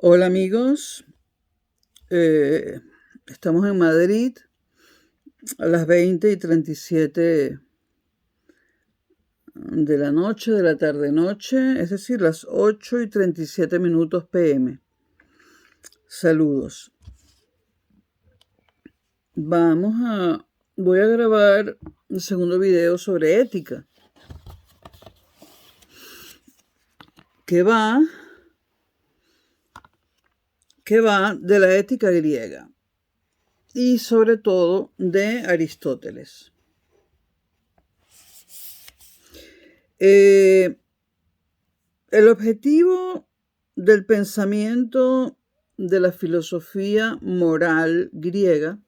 Hola amigos, Eh, estamos en Madrid a las 20:37 de la noche, de la tarde-noche, es decir, las 8:37 p.m. Saludos. Voy a grabar el segundo video sobre ética, que va de la ética griega y sobre todo de Aristóteles. El objetivo del pensamiento de la filosofía moral griega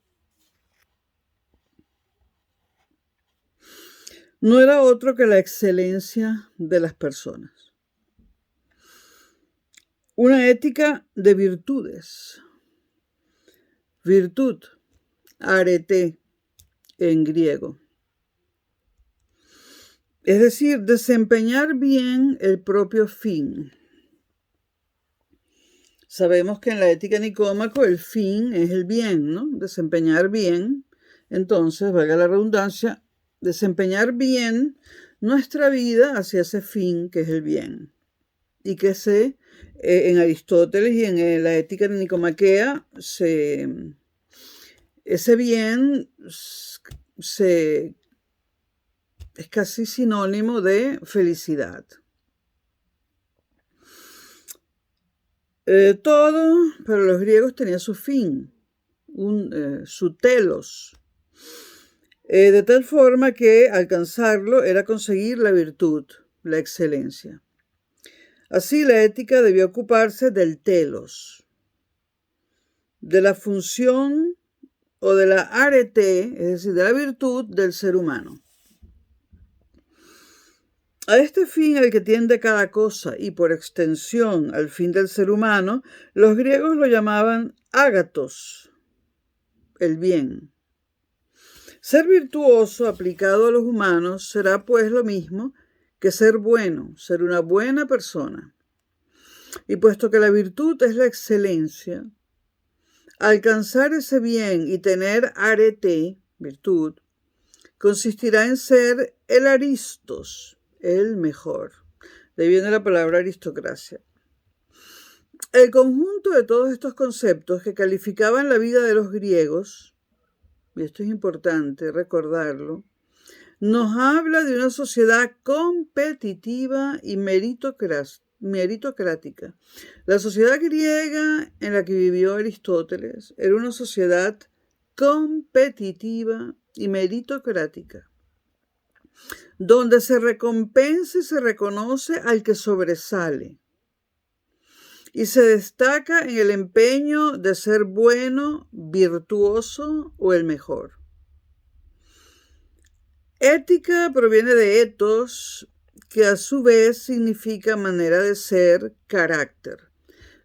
no era otro que la excelencia de las personas. Una ética de virtudes. Virtud, arete en griego. Es decir, desempeñar bien el propio fin. Sabemos que en la ética Nicómaco el fin es el bien, ¿no? Desempeñar bien. Entonces, valga la redundancia, desempeñar bien nuestra vida hacia ese fin que es el bien. Y que en Aristóteles y en la ética nicomaquea, ese bien es casi sinónimo de felicidad. Todo para los griegos tenía su fin, su telos, de tal forma que alcanzarlo era conseguir la virtud, la excelencia. Así la ética debía ocuparse del telos, de la función o de la arete, es decir, de la virtud del ser humano. A este fin al que tiende cada cosa y por extensión al fin del ser humano, los griegos lo llamaban ágatos, el bien. Ser virtuoso aplicado a los humanos será pues lo mismo que ser bueno, ser una buena persona. Y puesto que la virtud es la excelencia, alcanzar ese bien y tener arete, virtud, consistirá en ser el aristos, el mejor. De ahí viene la palabra aristocracia. El conjunto de todos estos conceptos que calificaban la vida de los griegos, y esto es importante recordarlo, nos habla de una sociedad competitiva y meritocrática. La sociedad griega en la que vivió Aristóteles era una sociedad competitiva y meritocrática, donde se recompensa y se reconoce al que sobresale y se destaca en el empeño de ser bueno, virtuoso o el mejor. Ética proviene de ethos, que a su vez significa manera de ser, carácter,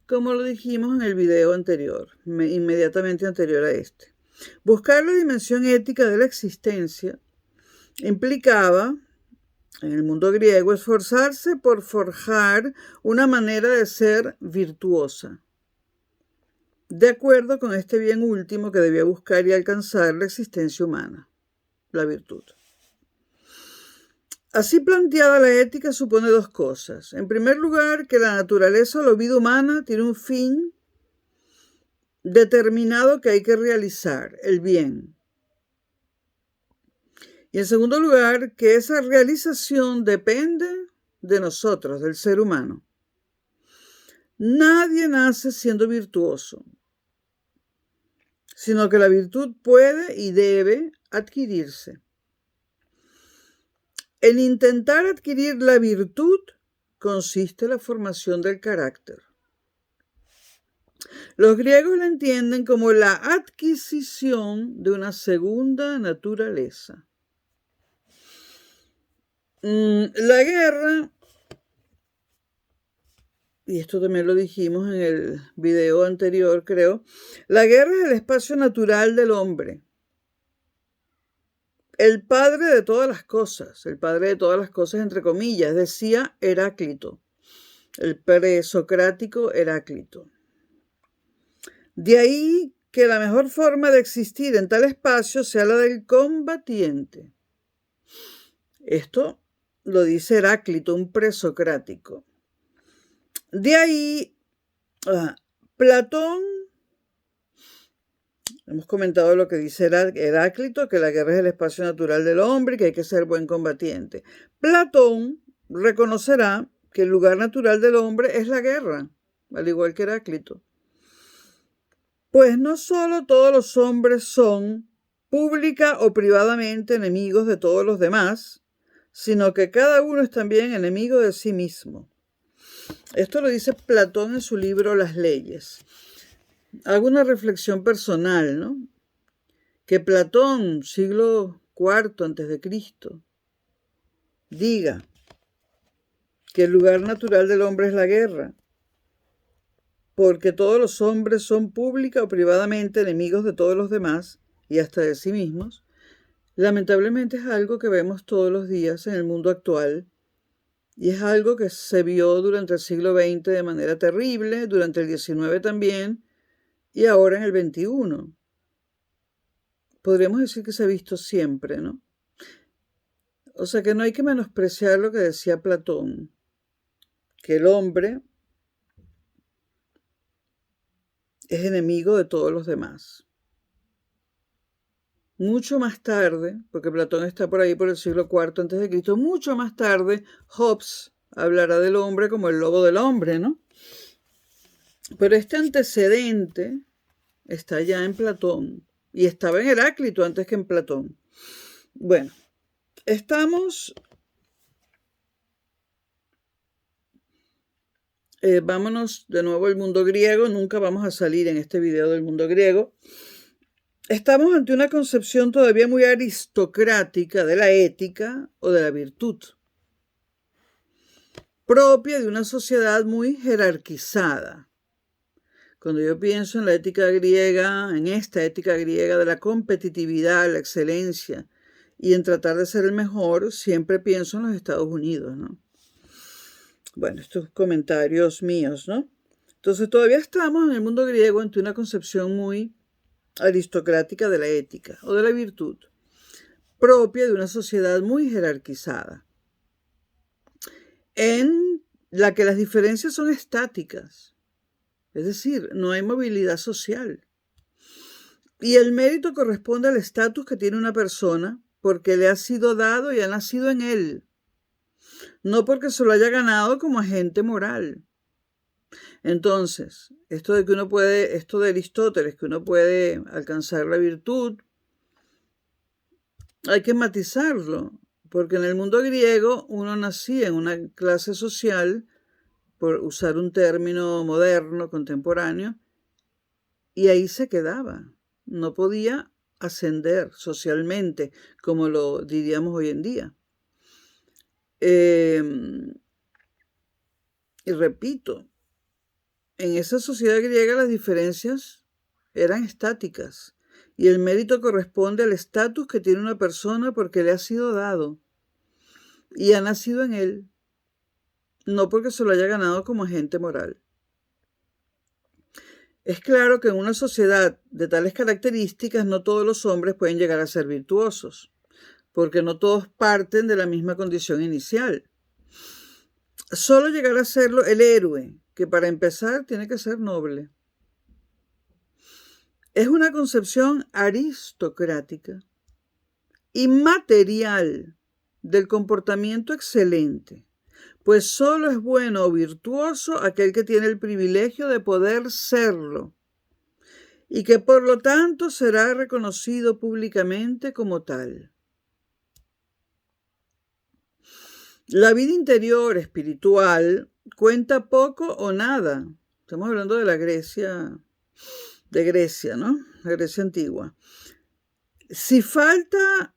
como lo dijimos en el video anterior, inmediatamente anterior a este. Buscar la dimensión ética de la existencia implicaba, en el mundo griego, esforzarse por forjar una manera de ser virtuosa, de acuerdo con este bien último que debía buscar y alcanzar la existencia humana, la virtud. Así planteada, la ética supone dos cosas. En primer lugar, que la naturaleza o la vida humana tiene un fin determinado que hay que realizar, el bien. Y en segundo lugar, que esa realización depende de nosotros, del ser humano. Nadie nace siendo virtuoso, sino que la virtud puede y debe adquirirse. En intentar adquirir la virtud consiste la formación del carácter. Los griegos la entienden como la adquisición de una segunda naturaleza. La guerra, y esto también lo dijimos en el video anterior, creo, la guerra es el espacio natural del hombre. El padre de todas las cosas entre comillas, decía Heráclito, el presocrático Heráclito. De ahí que la mejor forma de existir en tal espacio sea la del combatiente. Esto lo dice Heráclito, un presocrático. De ahí, Platón, hemos comentado lo que dice Heráclito, que la guerra es el espacio natural del hombre y que hay que ser buen combatiente. Platón reconocerá que el lugar natural del hombre es la guerra, al igual que Heráclito. Pues no solo todos los hombres son pública o privadamente enemigos de todos los demás, sino que cada uno es también enemigo de sí mismo. Esto lo dice Platón en su libro Las Leyes. Hago una reflexión personal, ¿no? Que Platón, siglo IV a.C., diga que el lugar natural del hombre es la guerra, porque todos los hombres son pública o privadamente enemigos de todos los demás y hasta de sí mismos, lamentablemente es algo que vemos todos los días en el mundo actual y es algo que se vio durante el siglo XX de manera terrible, durante el XIX también y ahora en el XXI. Podríamos decir que se ha visto siempre, ¿no? O sea que no hay que menospreciar lo que decía Platón, que el hombre es enemigo de todos los demás. Mucho más tarde, porque Platón está por ahí por el siglo IV a.C., mucho más tarde Hobbes hablará del hombre como el lobo del hombre, ¿no? Pero este antecedente está ya en Platón y estaba en Heráclito antes que en Platón. Bueno, vámonos de nuevo al mundo griego, nunca vamos a salir en este video del mundo griego. Estamos ante una concepción todavía muy aristocrática de la ética o de la virtud, propia de una sociedad muy jerarquizada. Cuando yo pienso en la ética griega, en esta ética griega de la competitividad, la excelencia y en tratar de ser el mejor, siempre pienso en los Estados Unidos, ¿no? Bueno, estos comentarios míos, ¿no? Entonces todavía estamos en el mundo griego ante una concepción muy aristocrática de la ética o de la virtud, propia de una sociedad muy jerarquizada, en la que las diferencias son estáticas, es decir, no hay movilidad social. Y el mérito corresponde al estatus que tiene una persona porque le ha sido dado y ha nacido en él, no porque se lo haya ganado como agente moral. Entonces, esto de Aristóteles, que uno puede alcanzar la virtud, hay que matizarlo, porque en el mundo griego uno nacía en una clase social, por usar un término moderno, contemporáneo, y ahí se quedaba. No podía ascender socialmente, como lo diríamos hoy en día. Y repito, en esa sociedad griega las diferencias eran estáticas y el mérito corresponde al estatus que tiene una persona porque le ha sido dado y ha nacido en él, no porque se lo haya ganado como agente moral. Es claro que en una sociedad de tales características no todos los hombres pueden llegar a ser virtuosos, porque no todos parten de la misma condición inicial. Solo llegará a serlo el héroe, que para empezar tiene que ser noble. Es una concepción aristocrática y material del comportamiento excelente, pues solo es bueno o virtuoso aquel que tiene el privilegio de poder serlo y que por lo tanto será reconocido públicamente como tal. La vida interior espiritual cuenta poco o nada. Estamos hablando de la Grecia, ¿no? La Grecia antigua. Si falta,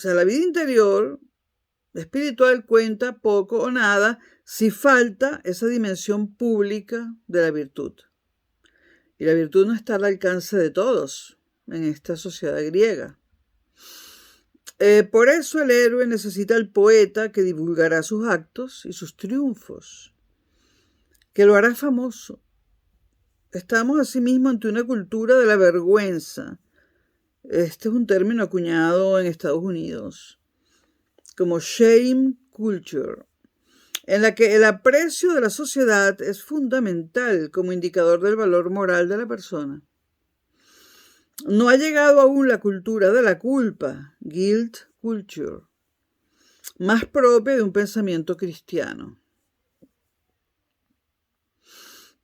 la vida interior espiritual cuenta poco o nada si falta esa dimensión pública de la virtud. Y la virtud no está al alcance de todos en esta sociedad griega. Por eso el héroe necesita al poeta que divulgará sus actos y sus triunfos, que lo hará famoso. Estamos asimismo ante una cultura de la vergüenza. Este es un término acuñado en Estados Unidos como shame culture, en la que el aprecio de la sociedad es fundamental como indicador del valor moral de la persona. No ha llegado aún la cultura de la culpa, guilt culture, más propia de un pensamiento cristiano.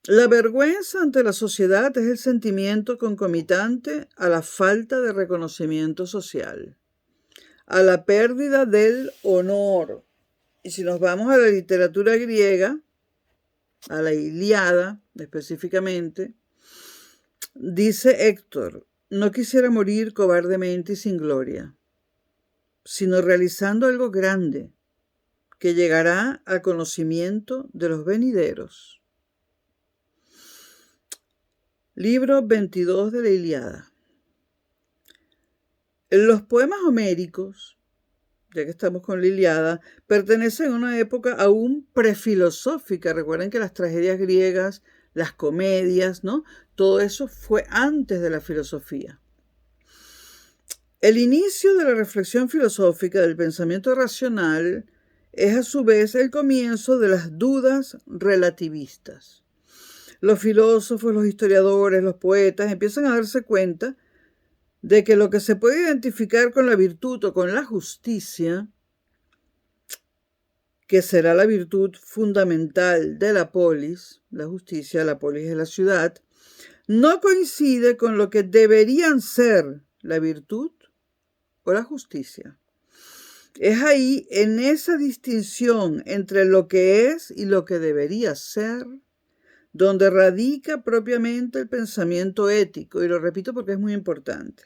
La vergüenza ante la sociedad es el sentimiento concomitante a la falta de reconocimiento social, a la pérdida del honor. Y si nos vamos a la literatura griega, a la Ilíada específicamente, dice Héctor: no quisiera morir cobardemente y sin gloria, sino realizando algo grande que llegará al conocimiento de los venideros. Libro 22 de la Ilíada. Los poemas homéricos, ya que estamos con la Ilíada, pertenecen a una época aún prefilosófica. Recuerden que las tragedias griegas, las comedias, ¿no? Todo eso fue antes de la filosofía. El inicio de la reflexión filosófica del pensamiento racional es a su vez el comienzo de las dudas relativistas. Los filósofos, los historiadores, los poetas empiezan a darse cuenta de que lo que se puede identificar con la virtud o con la justicia, que será la virtud fundamental de la polis, la justicia, la polis es la ciudad, no coincide con lo que deberían ser la virtud o la justicia. Es ahí, en esa distinción entre lo que es y lo que debería ser, donde radica propiamente el pensamiento ético, y lo repito porque es muy importante.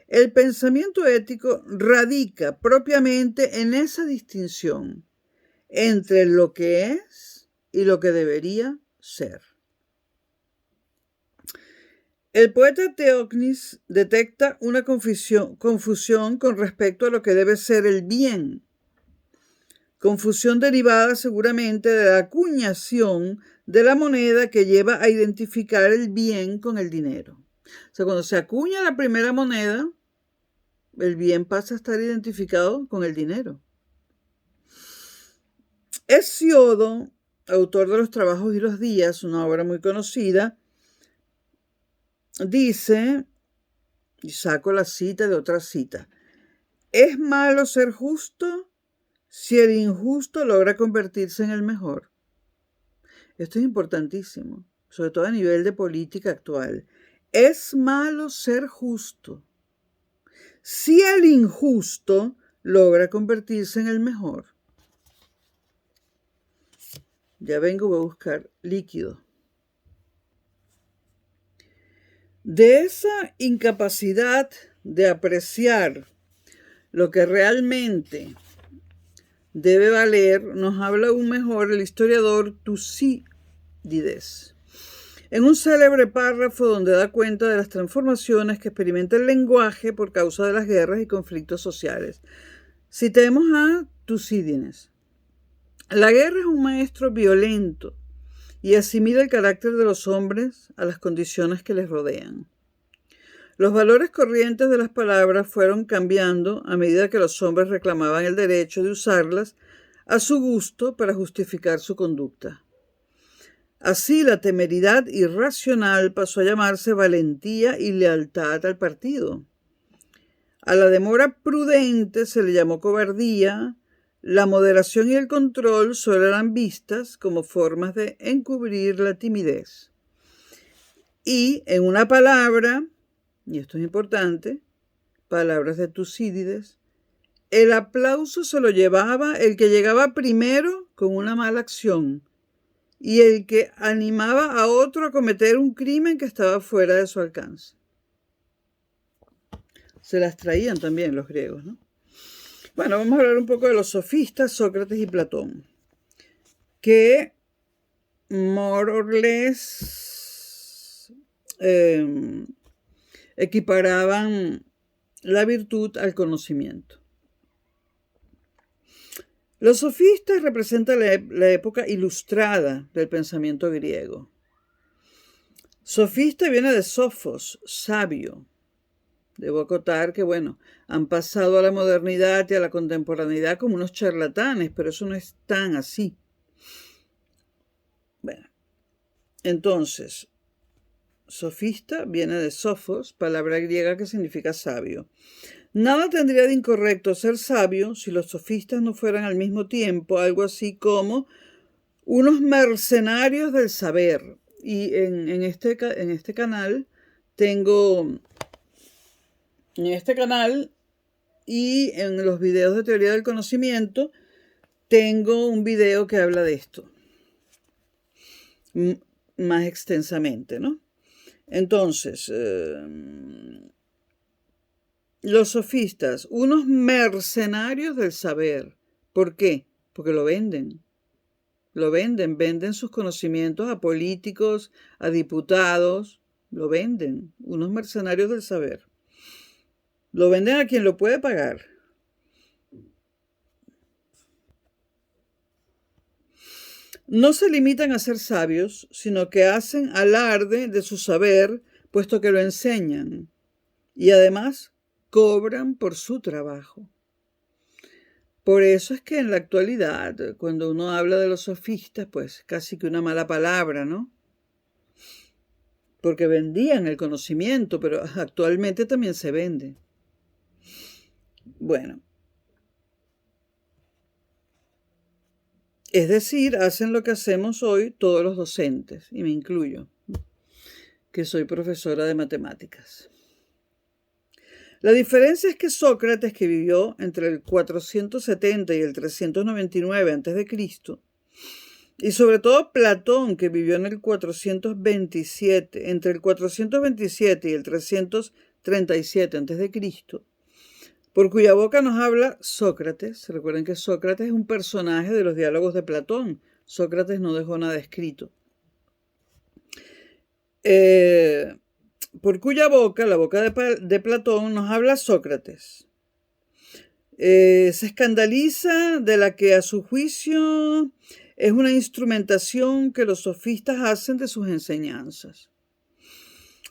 El pensamiento ético radica propiamente en esa distinción entre lo que es y lo que debería ser. El poeta Teócnis detecta una confusión con respecto a lo que debe ser el bien, confusión derivada seguramente de la acuñación de la moneda que lleva a identificar el bien con el dinero. O sea, cuando se acuña la primera moneda, el bien pasa a estar identificado con el dinero. Hesiodo, autor de Los Trabajos y los Días, una obra muy conocida, dice, y saco la cita de otra cita: ¿es malo ser justo si el injusto logra convertirse en el mejor? Esto es importantísimo, sobre todo a nivel de política actual. Es malo ser justo si el injusto logra convertirse en el mejor. Ya vengo, voy a buscar líquido. De esa incapacidad de apreciar lo que realmente debe valer, nos habla aún mejor el historiador Tucídides, en un célebre párrafo donde da cuenta de las transformaciones que experimenta el lenguaje por causa de las guerras y conflictos sociales. Citemos a Tucídides. La guerra es un maestro violento y asimila el carácter de los hombres a las condiciones que les rodean. Los valores corrientes de las palabras fueron cambiando a medida que los hombres reclamaban el derecho de usarlas a su gusto para justificar su conducta. Así, la temeridad irracional pasó a llamarse valentía y lealtad al partido. A la demora prudente se le llamó cobardía. La moderación y el control solo eran vistas como formas de encubrir la timidez. Y, en una palabra, y esto es importante, palabras de Tucídides, el aplauso se lo llevaba el que llegaba primero con una mala acción y el que animaba a otro a cometer un crimen que estaba fuera de su alcance. Se las traían también los griegos, ¿no? Bueno, vamos a hablar un poco de los sofistas, Sócrates y Platón, que more or less equiparaban la virtud al conocimiento. Los sofistas representan la época ilustrada del pensamiento griego. Sofista viene de sofos, sabio. Debo acotar que, bueno, han pasado a la modernidad y a la contemporaneidad como unos charlatanes, pero eso no es tan así. Bueno, entonces, sofista viene de sofos, palabra griega que significa sabio. Nada tendría de incorrecto ser sabio si los sofistas no fueran al mismo tiempo algo así como unos mercenarios del saber. Y en este canal tengo, en este canal y en los videos de teoría del conocimiento, tengo un video que habla de esto más extensamente, ¿no? Entonces, los sofistas, unos mercenarios del saber. ¿Por qué? Porque lo venden. Lo venden sus conocimientos a políticos, a diputados, lo venden, unos mercenarios del saber. Lo venden a quien lo puede pagar. No se limitan a ser sabios, sino que hacen alarde de su saber, puesto que lo enseñan. Y además cobran por su trabajo. Por eso es que en la actualidad, cuando uno habla de los sofistas, pues casi que una mala palabra, ¿no? Porque vendían el conocimiento, pero actualmente también se vende. Bueno. Es decir, hacen lo que hacemos hoy todos los docentes, y me incluyo, que soy profesora de matemáticas. La diferencia es que Sócrates, que vivió entre el 470 y el 399 a.C., y sobre todo Platón, que vivió en el 427, entre el 427 y el 337 a.C., por cuya boca nos habla Sócrates. Recuerden que Sócrates es un personaje de los diálogos de Platón. Sócrates no dejó nada escrito. Por cuya boca, la boca de Platón, nos habla Sócrates. Se escandaliza de la que a su juicio es una instrumentación que los sofistas hacen de sus enseñanzas.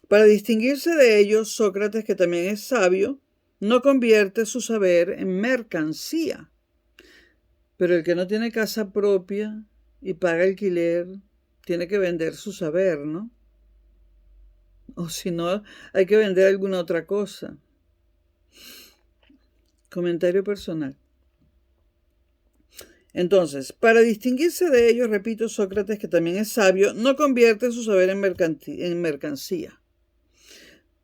Para distinguirse de ellos, Sócrates, que también es sabio, no convierte su saber en mercancía. Pero el que no tiene casa propia y paga alquiler, tiene que vender su saber, ¿no? O si no, hay que vender alguna otra cosa. Comentario personal. Entonces, para distinguirse de ellos, repito, Sócrates, que también es sabio, no convierte su saber en mercancía,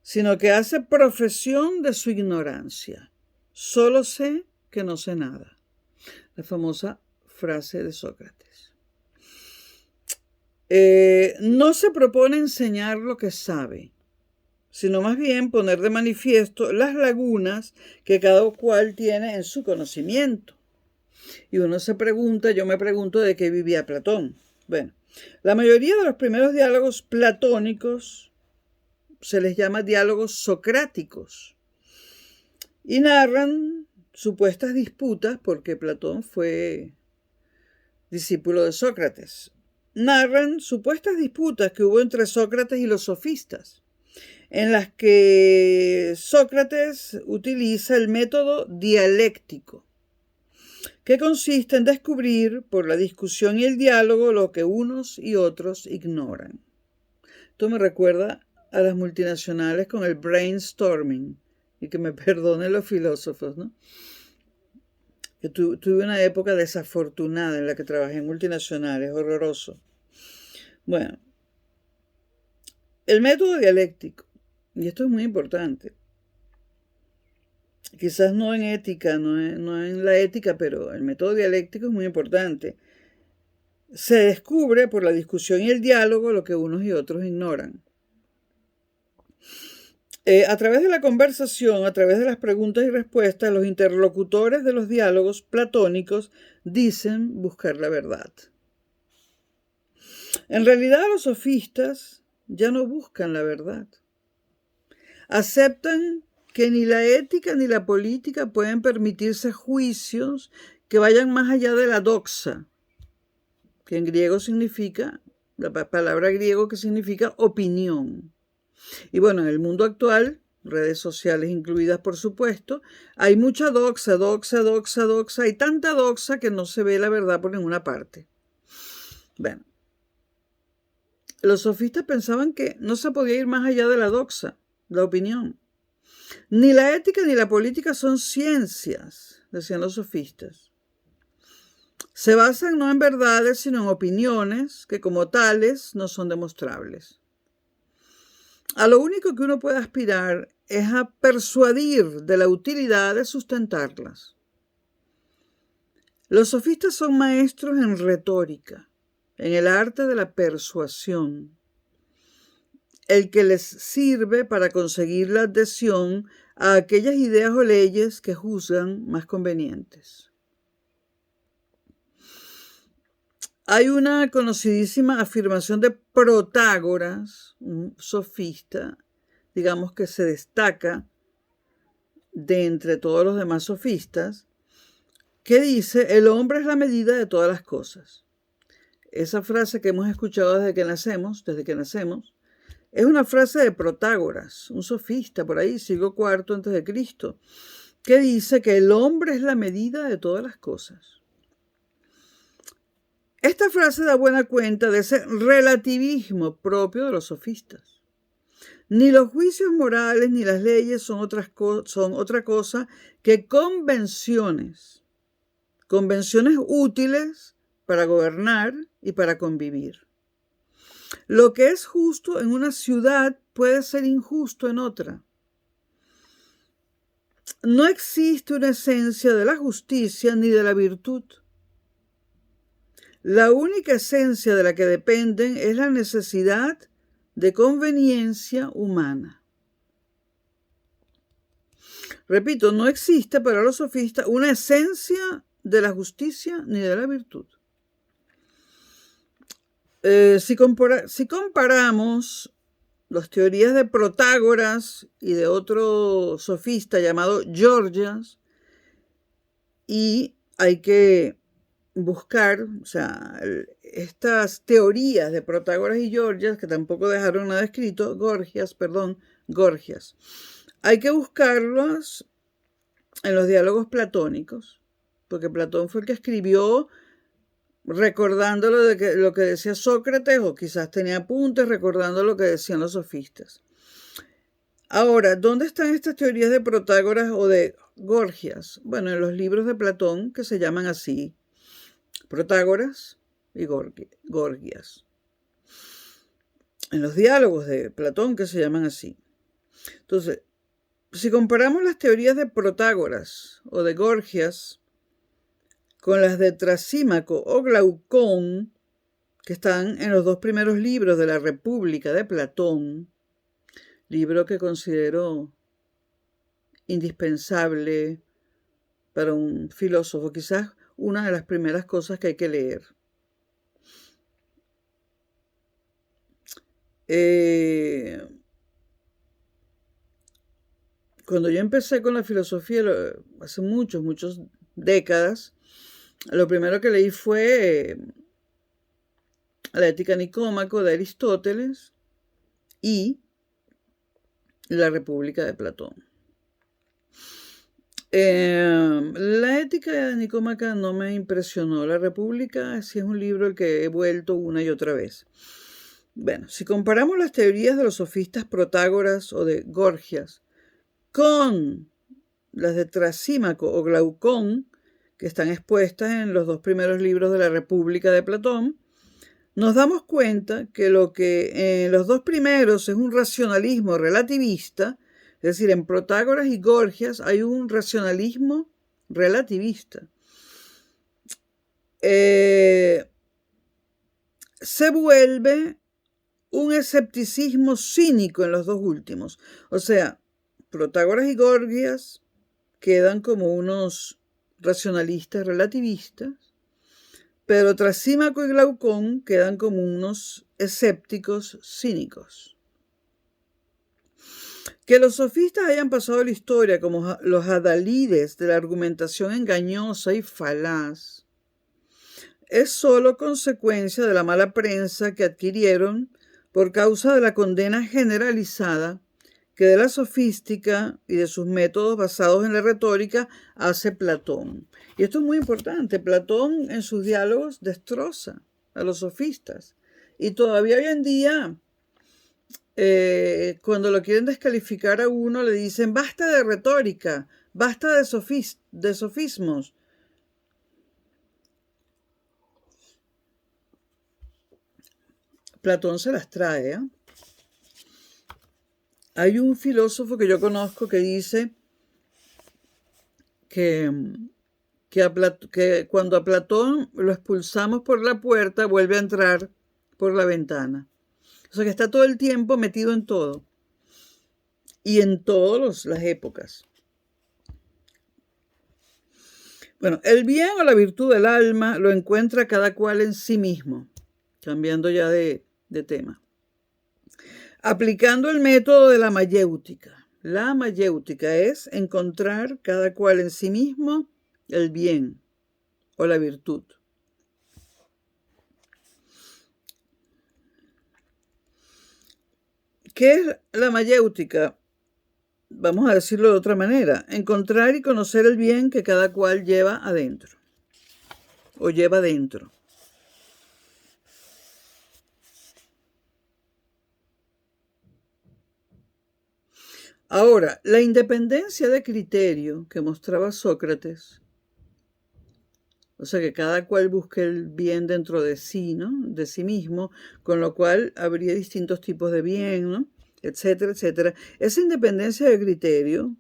sino que hace profesión de su ignorancia. Solo sé que no sé nada. La famosa frase de Sócrates. No se propone enseñar lo que sabe, sino más bien poner de manifiesto las lagunas que cada cual tiene en su conocimiento. Y uno se pregunta, yo me pregunto de qué vivía Platón. Bueno, la mayoría de los primeros diálogos platónicos se les llama diálogos socráticos y narran supuestas disputas, porque Platón fue discípulo de Sócrates. Narran supuestas disputas que hubo entre Sócrates y los sofistas, en las que Sócrates utiliza el método dialéctico, que consiste en descubrir por la discusión y el diálogo lo que unos y otros ignoran. Esto me recuerda a las multinacionales con el brainstorming, y que me perdonen los filósofos, ¿no? Yo tuve una época desafortunada en la que trabajé en multinacionales, horroroso. Bueno, el método dialéctico, y esto es muy importante, quizás no en ética, no en la ética, pero el método dialéctico es muy importante. Se descubre por la discusión y el diálogo lo que unos y otros ignoran. A través de la conversación, a través de las preguntas y respuestas, los interlocutores de los diálogos platónicos dicen buscar la verdad. En realidad, los sofistas ya no buscan la verdad. Aceptan que ni la ética ni la política pueden permitirse juicios que vayan más allá de la doxa, que en griego significa la palabra griego que significa opinión. Y bueno, en el mundo actual, redes sociales incluidas por supuesto, hay mucha doxa, hay tanta doxa que no se ve la verdad por ninguna parte. Bueno, los sofistas pensaban que no se podía ir más allá de la doxa, la opinión. Ni la ética ni la política son ciencias, decían los sofistas. Se basan no en verdades, sino en opiniones que como tales no son demostrables. A lo único que uno puede aspirar es a persuadir de la utilidad de sustentarlas. Los sofistas son maestros en retórica, en el arte de la persuasión, el que les sirve para conseguir la adhesión a aquellas ideas o leyes que juzgan más convenientes. Hay una conocidísima afirmación de Protágoras, un sofista, digamos que se destaca de entre todos los demás sofistas, que dice: el hombre es la medida de todas las cosas. Esa frase que hemos escuchado desde que nacemos, es una frase de Protágoras, un sofista por ahí, siglo IV a.C., que dice que el hombre es la medida de todas las cosas. Esta frase da buena cuenta de ese relativismo propio de los sofistas. Ni los juicios morales ni las leyes son otra cosa que convenciones útiles para gobernar y para convivir. Lo que es justo en una ciudad puede ser injusto en otra. No existe una esencia de la justicia ni de la virtud. La única esencia de la que dependen es la necesidad de conveniencia humana. Repito, no existe para los sofistas una esencia de la justicia ni de la virtud. Si comparamos las teorías de Protágoras y de otro sofista llamado Gorgias, y hay que buscar, estas teorías de Protágoras y Gorgias, que tampoco dejaron nada escrito, Gorgias. Hay que buscarlas en los diálogos platónicos, porque Platón fue el que escribió recordando lo que decía Sócrates, o quizás tenía apuntes recordando lo que decían los sofistas. Ahora, ¿dónde están estas teorías de Protágoras o de Gorgias? Bueno, en los libros de Platón, que se llaman así, Protágoras y Gorgias. En los diálogos de Platón, que se llaman así. Entonces, si comparamos las teorías de Protágoras o de Gorgias con las de Trasímaco o Glaucón, que están en los dos primeros libros de la República de Platón, libro que considero indispensable para un filósofo, quizás una de las primeras cosas que hay que leer. Cuando yo empecé con la filosofía, hace muchas décadas, lo primero que leí fue la Ética Nicómaco de Aristóteles y la República de Platón. La Ética Nicómaca no me impresionó. La República sí es un libro al que he vuelto una y otra vez. Bueno, si comparamos las teorías de los sofistas Protágoras o de Gorgias con las de Trasímaco o Glaucón, que están expuestas en los dos primeros libros de la República de Platón, nos damos cuenta que lo que en los dos primeros es un racionalismo relativista, es decir, en Protágoras y Gorgias hay un racionalismo relativista. Se vuelve un escepticismo cínico en los dos últimos. O sea, Protágoras y Gorgias quedan como unos racionalistas relativistas, pero Trasímaco y Glaucón quedan como unos escépticos cínicos. Que los sofistas hayan pasado la historia como los adalides de la argumentación engañosa y falaz es solo consecuencia de la mala prensa que adquirieron por causa de la condena generalizada que de la sofística y de sus métodos basados en la retórica hace Platón. Y esto es muy importante. Platón en sus diálogos destroza a los sofistas. Y todavía hoy en día, cuando lo quieren descalificar a uno, le dicen, basta de retórica, basta de sofismos. Platón se las trae, ¿eh? Hay un filósofo que yo conozco que dice que cuando a Platón lo expulsamos por la puerta, vuelve a entrar por la ventana. O sea que está todo el tiempo metido en todo. Y en todas las épocas. Bueno, el bien o la virtud del alma lo encuentra cada cual en sí mismo. Cambiando ya de tema. Aplicando el método de la mayéutica. La mayéutica es encontrar cada cual en sí mismo el bien o la virtud. ¿Qué es la mayéutica? Vamos a decirlo de otra manera. Encontrar y conocer el bien que cada cual lleva adentro o lleva dentro. Ahora, la independencia de criterio que mostraba Sócrates, o sea que cada cual busque el bien dentro de sí, ¿no? De sí mismo, con lo cual habría distintos tipos de bien, ¿no? Etcétera, etcétera. Esa independencia de criterio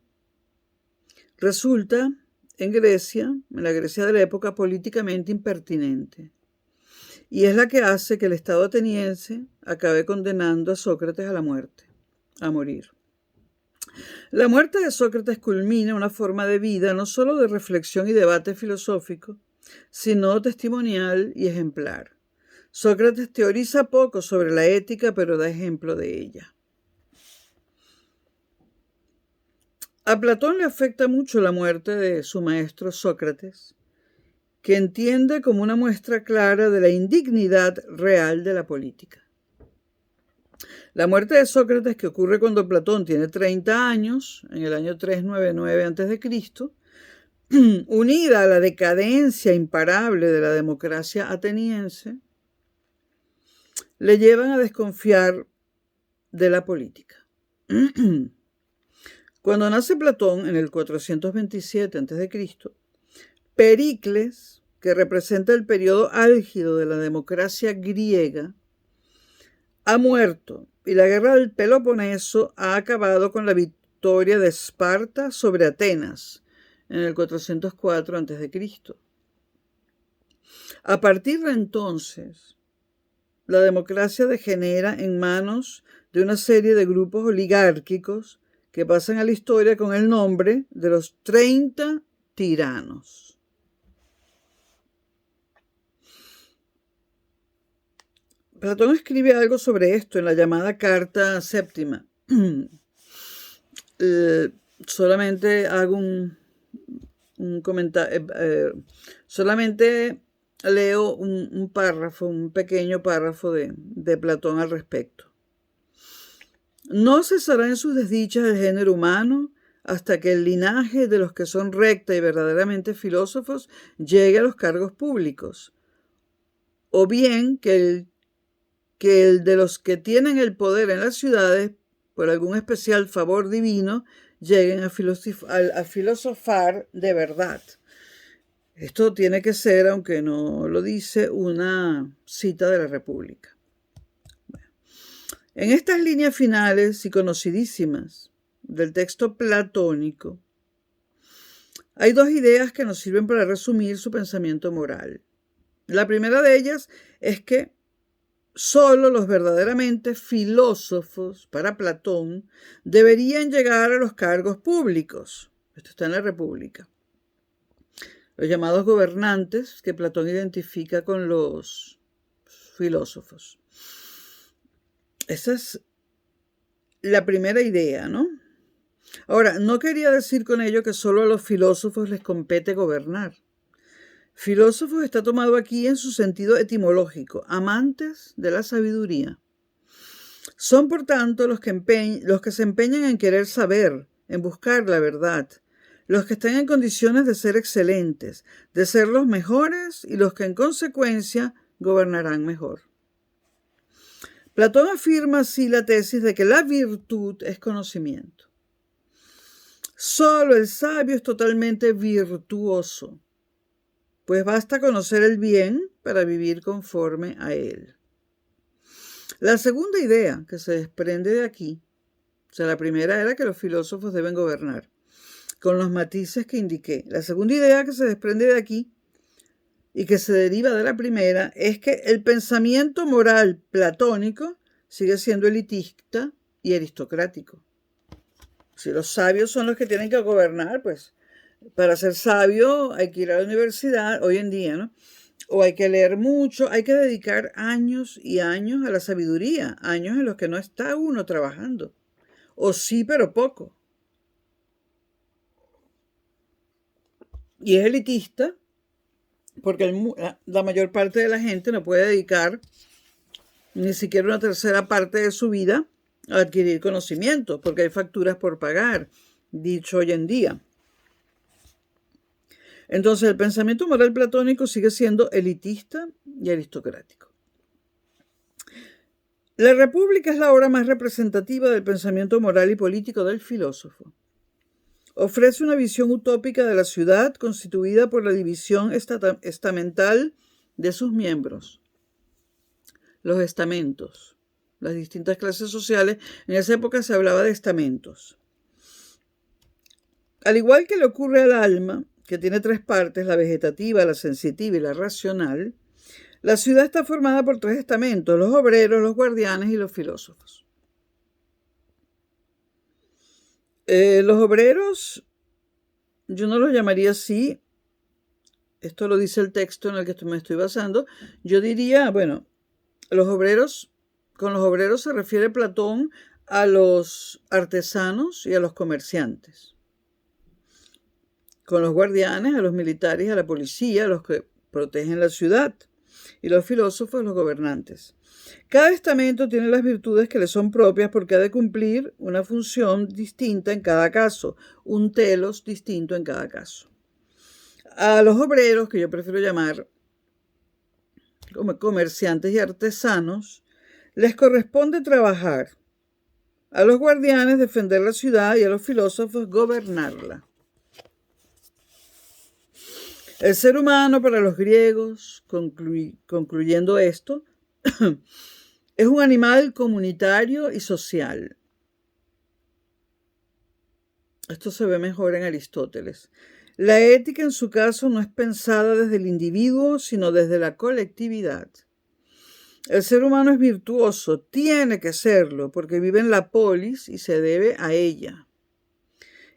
resulta en Grecia, en la Grecia de la época, políticamente impertinente. Y es la que hace que el Estado ateniense acabe condenando a Sócrates a la muerte, a morir. La muerte de Sócrates culmina una forma de vida no solo de reflexión y debate filosófico, sino testimonial y ejemplar. Sócrates teoriza poco sobre la ética, pero da ejemplo de ella. A Platón le afecta mucho la muerte de su maestro Sócrates, que entiende como una muestra clara de la indignidad real de la política. La muerte de Sócrates, que ocurre cuando Platón tiene 30 años, en el año 399 a.C., unida a la decadencia imparable de la democracia ateniense, le llevan a desconfiar de la política. Cuando nace Platón en el 427 a.C., Pericles, que representa el periodo álgido de la democracia griega, ha muerto y la guerra del Peloponeso ha acabado con la victoria de Esparta sobre Atenas en el 404 a.C. A partir de entonces, la democracia degenera en manos de una serie de grupos oligárquicos que pasan a la historia con el nombre de los 30 tiranos. Platón escribe algo sobre esto en la llamada Carta Séptima. Solamente hago un comentario, solamente leo un párrafo, un pequeño párrafo de Platón al respecto. No cesará en sus desdichas el género humano hasta que el linaje de los que son recta y verdaderamente filósofos llegue a los cargos públicos, o bien que el de los que tienen el poder en las ciudades, por algún especial favor divino, lleguen a filosofar de verdad. Esto tiene que ser, aunque no lo dice, una cita de la República. Bueno, en estas líneas finales y conocidísimas del texto platónico, hay dos ideas que nos sirven para resumir su pensamiento moral. La primera de ellas es que solo los verdaderamente filósofos, para Platón, deberían llegar a los cargos públicos. Esto está en la República. Los llamados gobernantes que Platón identifica con los filósofos. Esa es la primera idea, ¿no? Ahora, no quería decir con ello que solo a los filósofos les compete gobernar. Filósofos está tomado aquí en su sentido etimológico, amantes de la sabiduría. Son, por tanto, los que se empeñan en querer saber, en buscar la verdad, los que están en condiciones de ser excelentes, de ser los mejores y los que en consecuencia gobernarán mejor. Platón afirma así la tesis de que la virtud es conocimiento. Solo el sabio es totalmente virtuoso, pues basta conocer el bien para vivir conforme a él. La segunda idea que se desprende de aquí, o sea, la primera era que los filósofos deben gobernar, con los matices que indiqué. La segunda idea que se desprende de aquí y que se deriva de la primera es que el pensamiento moral platónico sigue siendo elitista y aristocrático. Si los sabios son los que tienen que gobernar, pues para ser sabio hay que ir a la universidad hoy en día, ¿no? O hay que leer mucho, hay que dedicar años y años a la sabiduría, años en los que no está uno trabajando. O sí, pero poco. Y es elitista porque la mayor parte de la gente no puede dedicar ni siquiera una tercera parte de su vida a adquirir conocimiento, porque hay facturas por pagar, dicho hoy en día. Entonces el pensamiento moral platónico sigue siendo elitista y aristocrático. La República es la obra más representativa del pensamiento moral y político del filósofo. Ofrece una visión utópica de la ciudad constituida por la división estamental de sus miembros, los estamentos, las distintas clases sociales. En esa época se hablaba de estamentos. Al igual que le ocurre al alma, que tiene tres partes, la vegetativa, la sensitiva y la racional, la ciudad está formada por tres estamentos: los obreros, los guardianes y los filósofos. Los obreros, yo no los llamaría así, esto lo dice el texto en el que me estoy basando, yo diría, bueno, con los obreros se refiere Platón a los artesanos y a los comerciantes. Con los guardianes, a los militares y a la policía, a los que protegen la ciudad, y los filósofos, los gobernantes. Cada estamento tiene las virtudes que le son propias porque ha de cumplir una función distinta en cada caso, un telos distinto en cada caso. A los obreros, que yo prefiero llamar como comerciantes y artesanos, les corresponde trabajar. A los guardianes defender la ciudad y a los filósofos gobernarla. El ser humano para los griegos, concluyendo esto, es un animal comunitario y social. Esto se ve mejor en Aristóteles. La ética en su caso no es pensada desde el individuo, sino desde la colectividad. El ser humano es virtuoso, tiene que serlo, porque vive en la polis y se debe a ella.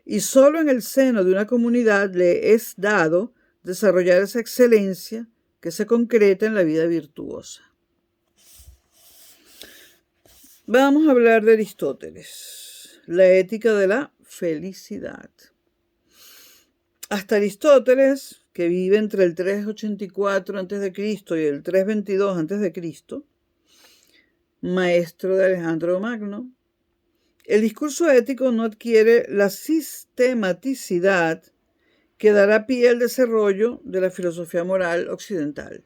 Y solo en el seno de una comunidad le es dado desarrollar esa excelencia que se concreta en la vida virtuosa. Vamos a hablar de Aristóteles, la ética de la felicidad. Hasta Aristóteles, que vive entre el 384 a.C. y el 322 a.C., maestro de Alejandro Magno, el discurso ético no adquiere la sistematicidad que dará pie al desarrollo de la filosofía moral occidental.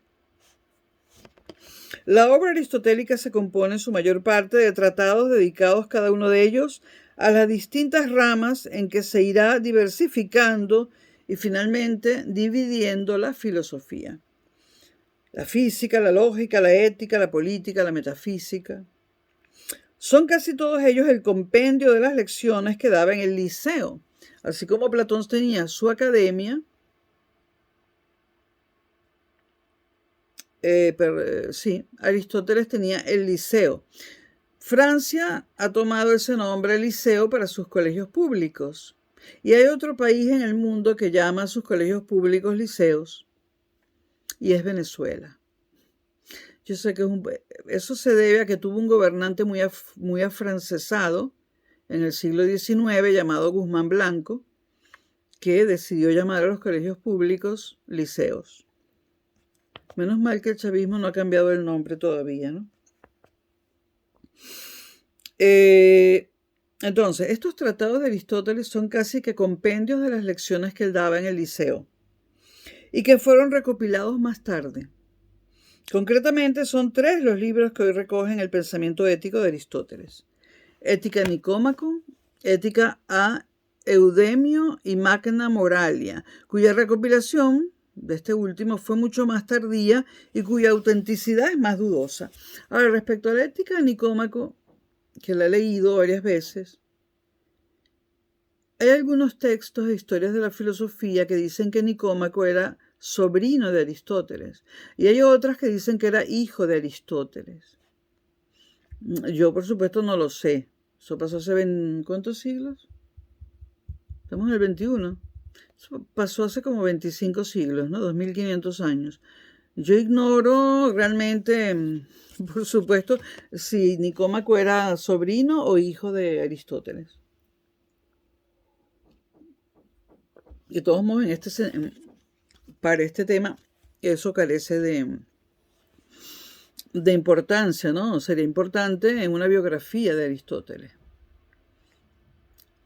La obra aristotélica se compone en su mayor parte de tratados dedicados cada uno de ellos a las distintas ramas en que se irá diversificando y finalmente dividiendo la filosofía. La física, la lógica, la ética, la política, la metafísica. Son casi todos ellos el compendio de las lecciones que daba en el Liceo. Así como Platón tenía su academia, Aristóteles tenía el Liceo. Francia ha tomado ese nombre Liceo para sus colegios públicos. Y hay otro país en el mundo que llama a sus colegios públicos liceos, y es Venezuela. Yo sé que eso se debe a que tuvo un gobernante muy afrancesado en el siglo XIX llamado Guzmán Blanco, que decidió llamar a los colegios públicos liceos. Menos mal que el chavismo no ha cambiado el nombre todavía, ¿no? Entonces, estos tratados de Aristóteles son casi que compendios de las lecciones que él daba en el liceo y que fueron recopilados más tarde. Concretamente, son 3 los libros que hoy recogen el pensamiento ético de Aristóteles: Ética a Nicómaco, Ética a Eudemio y Magna Moralia, cuya recopilación de este último fue mucho más tardía y cuya autenticidad es más dudosa. Ahora, respecto a la Ética a Nicómaco, que la he leído varias veces, hay algunos textos e historias de la filosofía que dicen que Nicómaco era sobrino de Aristóteles, y hay otras que dicen que era hijo de Aristóteles. Yo, por supuesto, no lo sé. Eso pasó hace ¿cuántos siglos? Estamos en el 21. Eso pasó hace como 25 siglos, ¿no? 2500 años. Yo ignoro realmente, por supuesto, si Nicómaco era sobrino o hijo de Aristóteles. De todos modos, para este tema, eso carece de importancia, ¿no? Sería importante en una biografía de Aristóteles.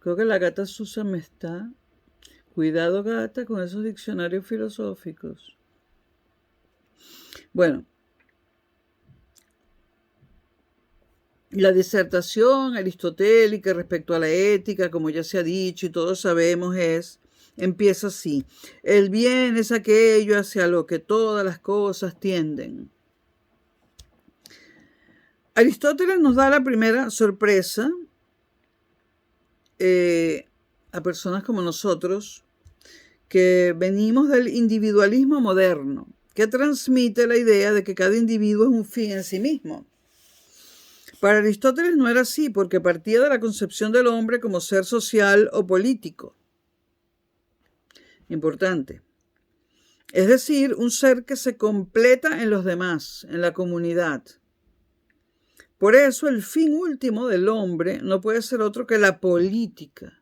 Creo que la gata Susan me está... Cuidado, gata, con esos diccionarios filosóficos. Bueno, la disertación aristotélica respecto a la ética, como ya se ha dicho y todos sabemos, empieza así: el bien es aquello hacia lo que todas las cosas tienden. Aristóteles nos da la primera sorpresa a personas como nosotros, que venimos del individualismo moderno, que transmite la idea de que cada individuo es un fin en sí mismo. Para Aristóteles no era así, porque partía de la concepción del hombre como ser social o político. Importante. Es decir, un ser que se completa en los demás, en la comunidad. Por eso el fin último del hombre no puede ser otro que la política,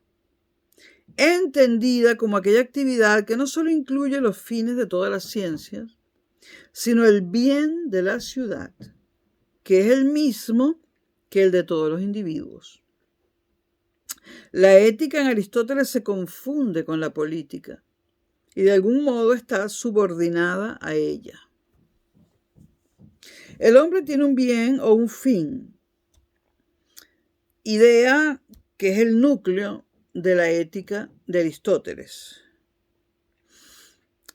entendida como aquella actividad que no solo incluye los fines de todas las ciencias, sino el bien de la ciudad, que es el mismo que el de todos los individuos. La ética en Aristóteles se confunde con la política y de algún modo está subordinada a ella. El hombre tiene un bien o un fin, idea que es el núcleo de la ética de Aristóteles.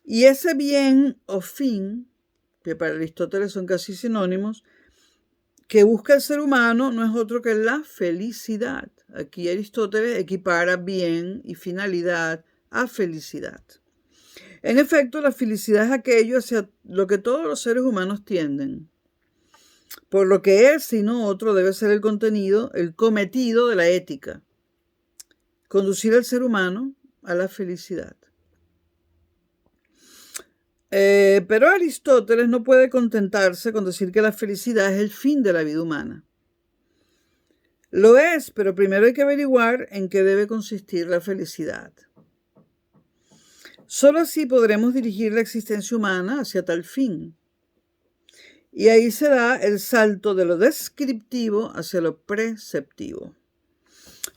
Y ese bien o fin, que para Aristóteles son casi sinónimos, que busca el ser humano no es otro que la felicidad. Aquí Aristóteles equipara bien y finalidad a felicidad. En efecto, la felicidad es aquello hacia lo que todos los seres humanos tienden, por lo que es, si no otro, debe ser el contenido, el cometido de la ética: conducir al ser humano a la felicidad. Pero Aristóteles no puede contentarse con decir que la felicidad es el fin de la vida humana. Lo es, pero primero hay que averiguar en qué debe consistir la felicidad. Solo así podremos dirigir la existencia humana hacia tal fin. Y ahí se da el salto de lo descriptivo hacia lo preceptivo.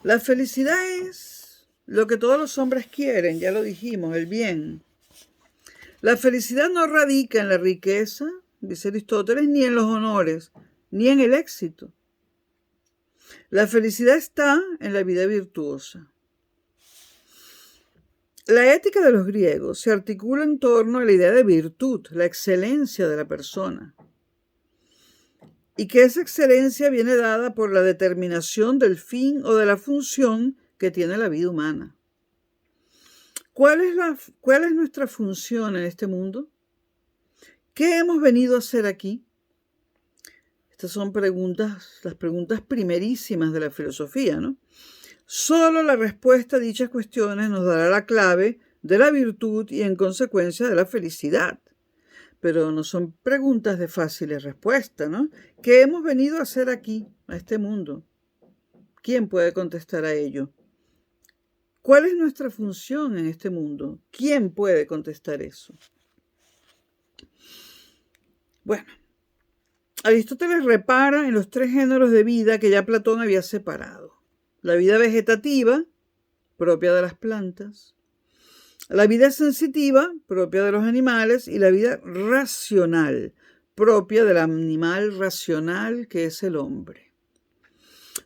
La felicidad es lo que todos los hombres quieren, ya lo dijimos, el bien. La felicidad no radica en la riqueza, dice Aristóteles, ni en los honores, ni en el éxito. La felicidad está en la vida virtuosa. La ética de los griegos se articula en torno a la idea de virtud, la excelencia de la persona, y que esa excelencia viene dada por la determinación del fin o de la función que tiene la vida humana. ¿Cuál es nuestra función en este mundo? ¿Qué hemos venido a hacer aquí? Estas son las preguntas primerísimas de la filosofía, ¿no? Solo la respuesta a dichas cuestiones nos dará la clave de la virtud y, en consecuencia, de la felicidad. Pero no son preguntas de fáciles respuestas, ¿no? ¿Qué hemos venido a hacer aquí, a este mundo? ¿Quién puede contestar a ello? ¿Cuál es nuestra función en este mundo? ¿Quién puede contestar eso? Bueno, Aristóteles repara en los 3 géneros de vida que ya Platón había separado. La vida vegetativa, propia de las plantas, la vida sensitiva, propia de los animales, y la vida racional, propia del animal racional que es el hombre.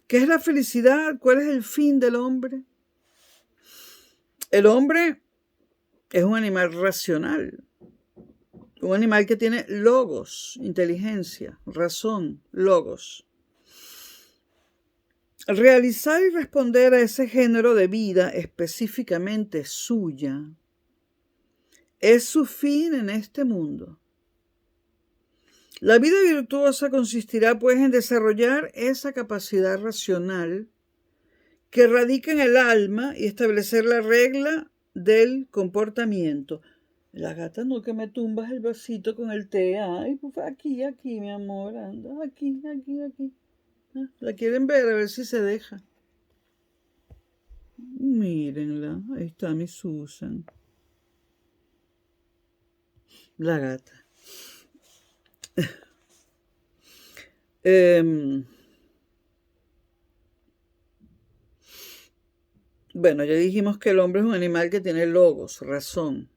¿Qué es la felicidad? ¿Cuál es el fin del hombre? El hombre es un animal racional, un animal que tiene logos, inteligencia, razón, logos. Realizar y responder a ese género de vida específicamente suya es su fin en este mundo. La vida virtuosa consistirá pues en desarrollar esa capacidad racional que radica en el alma y establecer la regla del comportamiento. La gata, no, que me tumbas el vasito con el té. Ay, pues aquí, mi amor, anda, aquí. La quieren ver, a ver si se deja. Mírenla, ahí está mi Susan. La gata. Bueno, ya dijimos que el hombre es un animal que tiene logos, razón.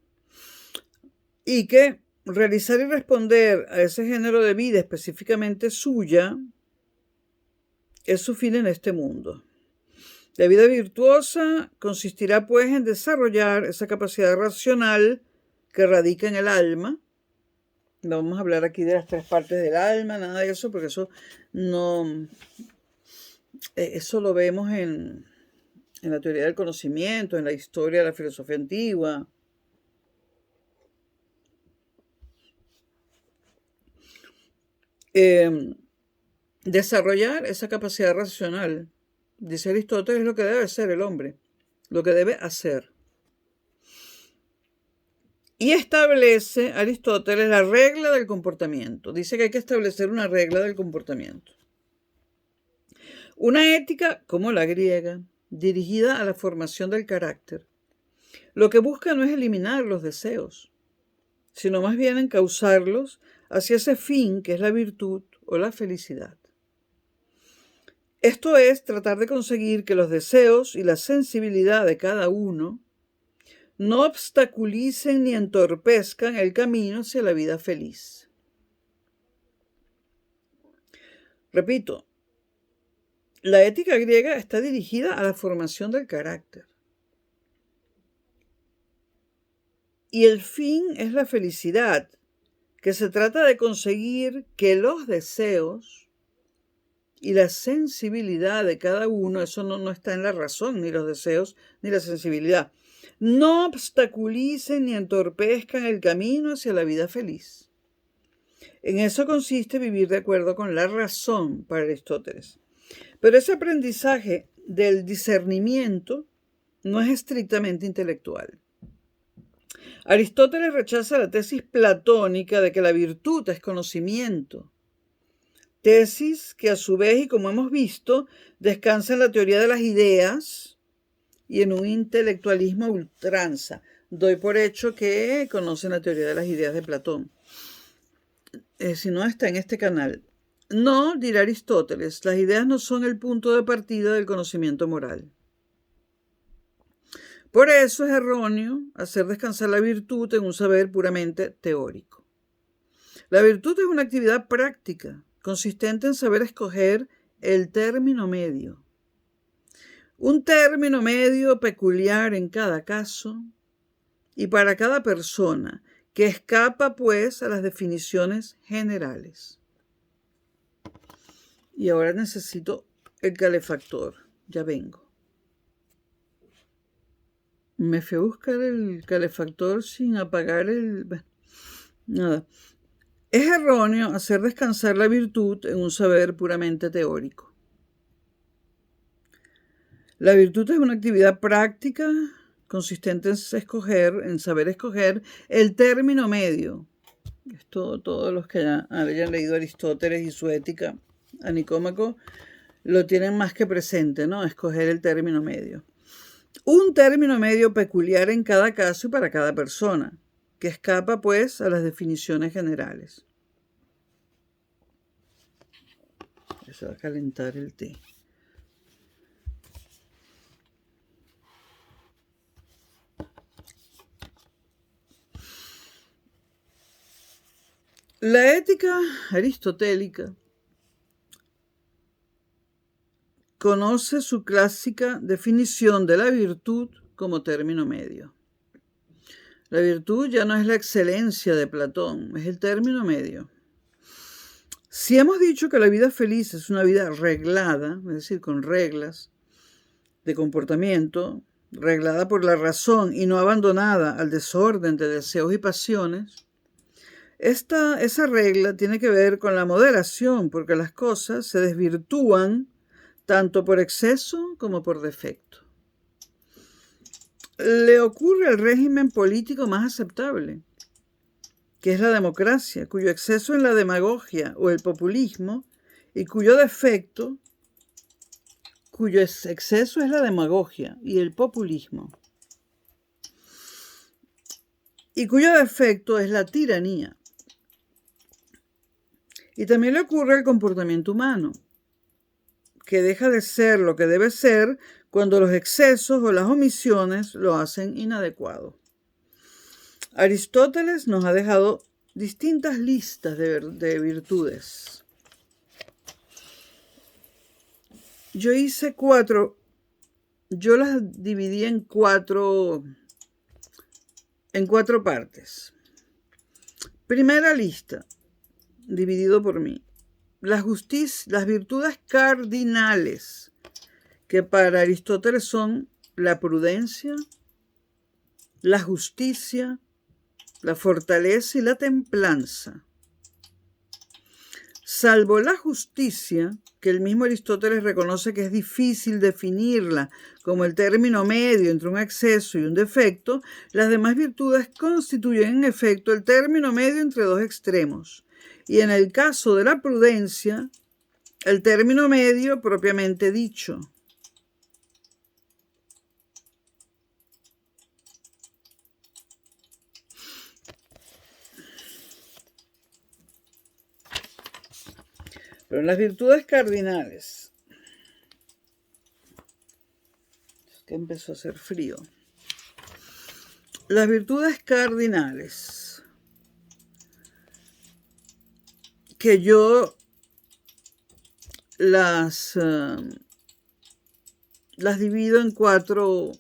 Y que realizar y responder a ese género de vida específicamente suya es su fin en este mundo. La vida virtuosa consistirá pues en desarrollar esa capacidad racional que radica en el alma. No vamos a hablar aquí de las 3 partes del alma, nada de eso, porque eso no... Eso lo vemos en la teoría del conocimiento, en la historia de la filosofía antigua. Desarrollar esa capacidad racional, dice Aristóteles, es lo que debe ser el hombre, lo que debe hacer. Y establece Aristóteles la regla del comportamiento. Dice que hay que establecer una regla del comportamiento. Una ética como la griega, dirigida a la formación del carácter. Lo que busca no es eliminar los deseos, sino más bien encauzarlos hacia ese fin que es la virtud o la felicidad. Esto es tratar de conseguir que los deseos y la sensibilidad de cada uno no obstaculicen ni entorpezcan el camino hacia la vida feliz. Repito, la ética griega está dirigida a la formación del carácter. Y el fin es la felicidad, que se trata de conseguir que los deseos y la sensibilidad de cada uno, eso no está en la razón, ni los deseos ni la sensibilidad, no obstaculicen ni entorpezcan el camino hacia la vida feliz. En eso consiste vivir de acuerdo con la razón para Aristóteles. Pero ese aprendizaje del discernimiento no es estrictamente intelectual. Aristóteles rechaza la tesis platónica de que la virtud es conocimiento, tesis que a su vez, y como hemos visto, descansa en la teoría de las ideas y en un intelectualismo a ultranza. Doy por hecho que conocen la teoría de las ideas de Platón. Si no, está en este canal. No, dirá Aristóteles, las ideas no son el punto de partida del conocimiento moral. Por eso es erróneo hacer descansar la virtud en un saber puramente teórico. La virtud es una actividad práctica, consistente en saber escoger el término medio. Un término medio peculiar en cada caso y para cada persona, que escapa pues a las definiciones generales. Y ahora necesito el calefactor. Ya vengo. Me fui a buscar el calefactor sin apagar el... Bueno, nada. Es erróneo hacer descansar la virtud en un saber puramente teórico. La virtud es una actividad práctica consistente en saber escoger el término medio. Esto todos los que hayan leído Aristóteles y su ética a Nicómaco lo tienen más que presente, ¿no? Escoger el término medio. Un término medio peculiar en cada caso y para cada persona, que escapa pues a las definiciones generales. que se va a calentar el té. La ética aristotélica conoce su clásica definición de la virtud como término medio. La virtud ya no es la excelencia de Platón, es el término medio. Si hemos dicho que la vida feliz es una vida reglada, es decir, con reglas de comportamiento, reglada por la razón y no abandonada al desorden de deseos y pasiones, esa regla tiene que ver con la moderación, porque las cosas se desvirtúan tanto por exceso como por defecto. Le ocurre al régimen político más aceptable, que es la democracia, cuyo exceso es la demagogia o el populismo y cuyo exceso es la demagogia y el populismo, y cuyo defecto es la tiranía. Y también le ocurre al comportamiento humano, que deja de ser lo que debe ser cuando los excesos o las omisiones lo hacen inadecuado. Aristóteles nos ha dejado distintas listas de virtudes. Yo hice 4, yo las dividí en cuatro partes. Primera lista, dividido por mí. Las virtudes cardinales, que para Aristóteles son la prudencia, la justicia, la fortaleza y la templanza. Salvo la justicia, que el mismo Aristóteles reconoce que es difícil definirla como el término medio entre un exceso y un defecto, las demás virtudes constituyen en efecto el término medio entre dos extremos. Y en el caso de la prudencia, el término medio propiamente dicho. Pero en las virtudes cardinales, es que empezó a hacer frío. Las virtudes cardinales, que yo las divido en cuatro,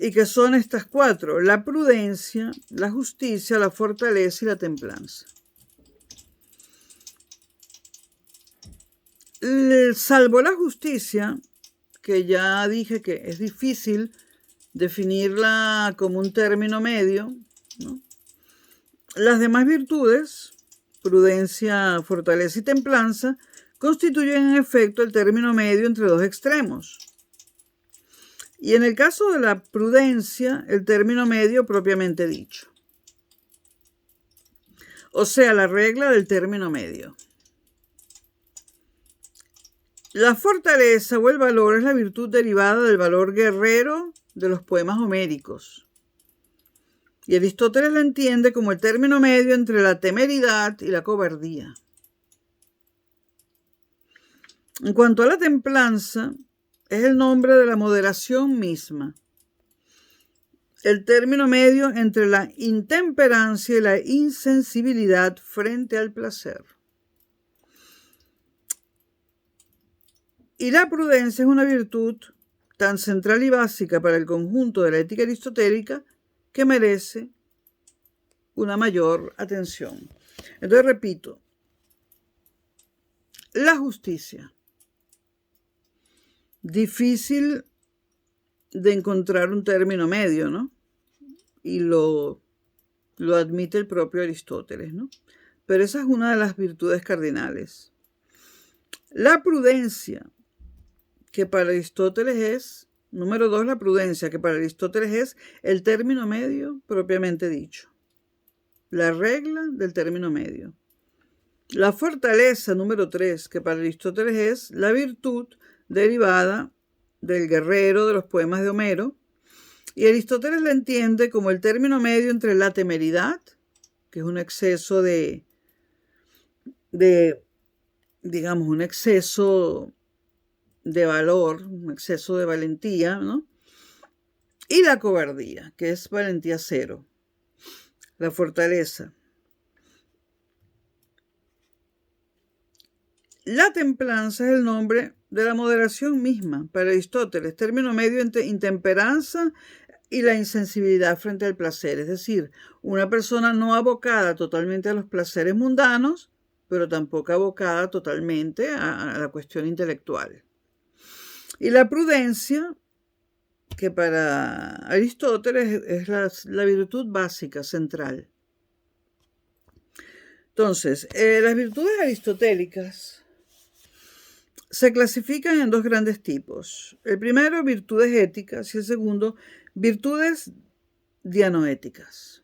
y que son estas 4: la prudencia, la justicia, la fortaleza y la templanza. Salvo la justicia, que ya dije que es difícil definirla como un término medio, ¿no? Las demás virtudes, prudencia, fortaleza y templanza, constituyen en efecto el término medio entre dos extremos. Y en el caso de la prudencia, el término medio propiamente dicho. O sea, la regla del término medio. La fortaleza o el valor es la virtud derivada del valor guerrero de los poemas homéricos. Y Aristóteles la entiende como el término medio entre la temeridad y la cobardía. En cuanto a la templanza, es el nombre de la moderación misma, el término medio entre la intemperancia y la insensibilidad frente al placer. Y la prudencia es una virtud tan central y básica para el conjunto de la ética aristotélica que merece una mayor atención. Entonces repito, la justicia. Difícil de encontrar un término medio, ¿no? Y lo admite el propio Aristóteles, ¿no? Pero esa es una de las virtudes cardinales. La prudencia, que para Aristóteles es, número 2, la prudencia, que para Aristóteles es el término medio propiamente dicho. La regla del término medio. La fortaleza, número 3, que para Aristóteles es la virtud derivada del guerrero de los poemas de Homero, y Aristóteles la entiende como el término medio entre la temeridad que es un exceso digamos, un exceso de valor, un exceso de valentía, ¿no? Y la cobardía, que es valentía cero, la fortaleza. La templanza es el nombre de la moderación misma para Aristóteles, término medio entre intemperanza y la insensibilidad frente al placer, es decir, una persona no abocada totalmente a los placeres mundanos, pero tampoco abocada totalmente a la cuestión intelectual. Y la prudencia, que para Aristóteles es la virtud básica, central. Entonces, las virtudes aristotélicas se clasifican en dos grandes tipos. El primero, virtudes éticas, y el segundo, virtudes dianoéticas.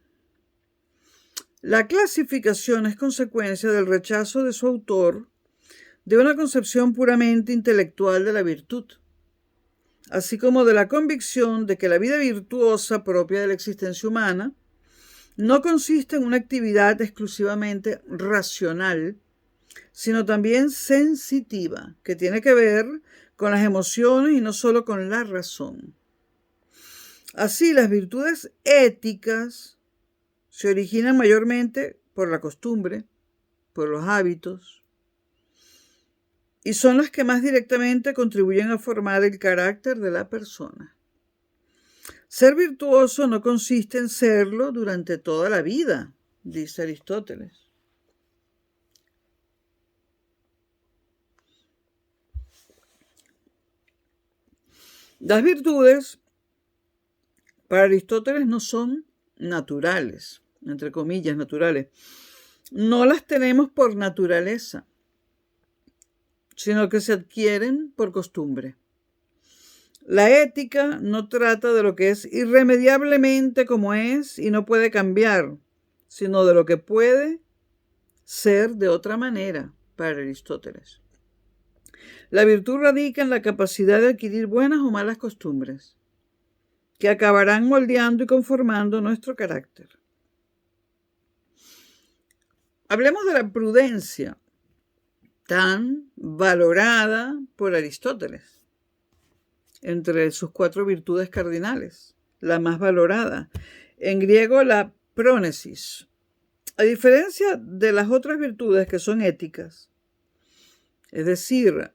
La clasificación es consecuencia del rechazo de su autor de una concepción puramente intelectual de la virtud, así como de la convicción de que la vida virtuosa propia de la existencia humana no consiste en una actividad exclusivamente racional, sino también sensitiva, que tiene que ver con las emociones y no solo con la razón. Así, las virtudes éticas se originan mayormente por la costumbre, por los hábitos, y son las que más directamente contribuyen a formar el carácter de la persona. Ser virtuoso no consiste en serlo durante toda la vida, dice Aristóteles. Las virtudes para Aristóteles no son naturales, entre comillas, naturales. No las tenemos por naturaleza, sino que se adquieren por costumbre. La ética no trata de lo que es irremediablemente como es y no puede cambiar, sino de lo que puede ser de otra manera para Aristóteles. La virtud radica en la capacidad de adquirir buenas o malas costumbres, que acabarán moldeando y conformando nuestro carácter. Hablemos de la prudencia, tan valorada por Aristóteles, entre sus 4 virtudes cardinales, la más valorada. En griego, la prónesis. A diferencia de las otras virtudes que son éticas, es decir,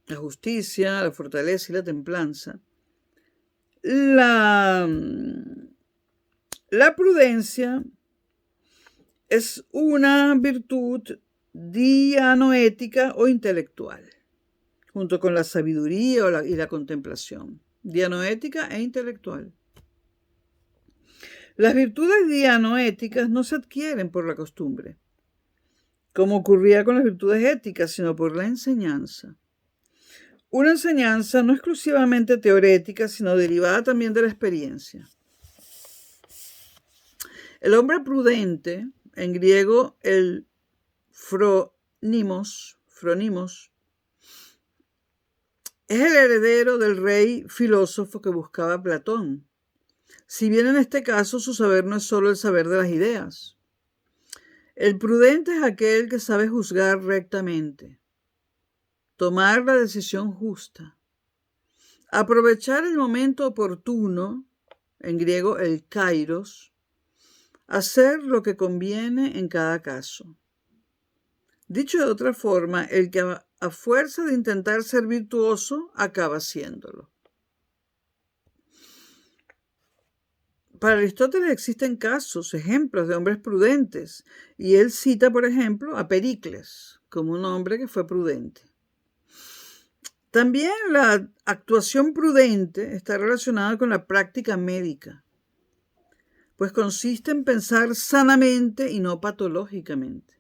la justicia, la fortaleza y la templanza, la prudencia es una virtud dianoética o intelectual, junto con la sabiduría y la contemplación, dianoética e intelectual. Las virtudes dianoéticas no se adquieren por la costumbre, como ocurría con las virtudes éticas, sino por la enseñanza. Una enseñanza no exclusivamente teorética, sino derivada también de la experiencia. El hombre prudente, en griego el phronimos, es el heredero del rey filósofo que buscaba a Platón, si bien en este caso su saber no es solo el saber de las ideas. El prudente es aquel que sabe juzgar rectamente, tomar la decisión justa, aprovechar el momento oportuno, en griego el kairos, hacer lo que conviene en cada caso. Dicho de otra forma, el que a fuerza de intentar ser virtuoso acaba siéndolo. Para Aristóteles existen casos, ejemplos de hombres prudentes, y él cita, por ejemplo, a Pericles como un hombre que fue prudente. También la actuación prudente está relacionada con la práctica médica, pues consiste en pensar sanamente y no patológicamente.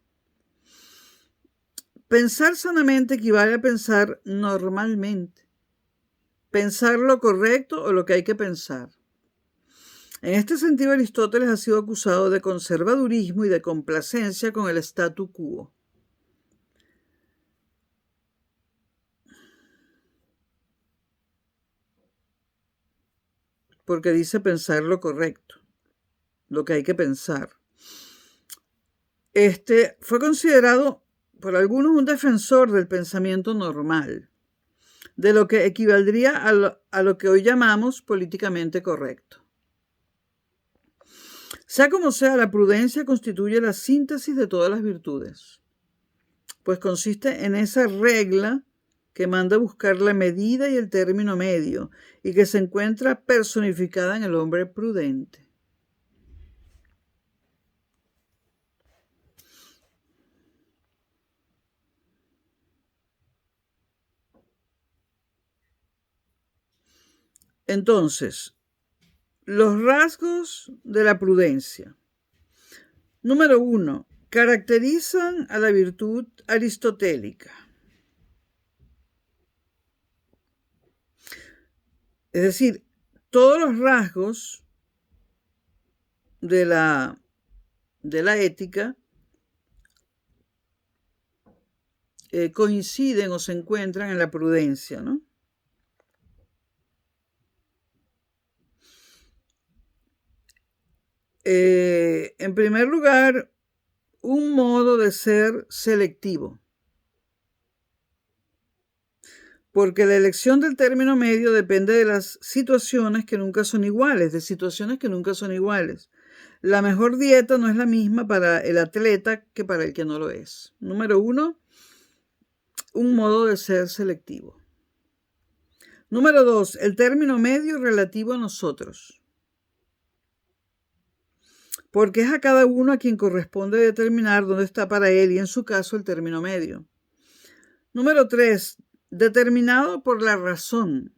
Pensar sanamente equivale a pensar normalmente, pensar lo correcto o lo que hay que pensar. En este sentido, Aristóteles ha sido acusado de conservadurismo y de complacencia con el statu quo. Porque dice pensar lo correcto, lo que hay que pensar. Fue considerado por algunos un defensor del pensamiento normal, de lo que equivaldría a lo que hoy llamamos políticamente correcto. Sea como sea, la prudencia constituye la síntesis de todas las virtudes, pues consiste en esa regla que manda buscar la medida y el término medio, y que se encuentra personificada en el hombre prudente. Entonces, los rasgos de la prudencia. Número 1. Caracterizan a la virtud aristotélica. Es decir, todos los rasgos de la ética coinciden o se encuentran en la prudencia, ¿no? En primer lugar, un modo de ser selectivo, porque la elección del término medio depende de las situaciones que nunca son iguales, La mejor dieta no es la misma para el atleta que para el que no lo es. Número 1, un modo de ser selectivo. Número 2, el término medio relativo a nosotros, porque es a cada uno a quien corresponde determinar dónde está para él y en su caso el término medio. Número 3, determinado por la razón,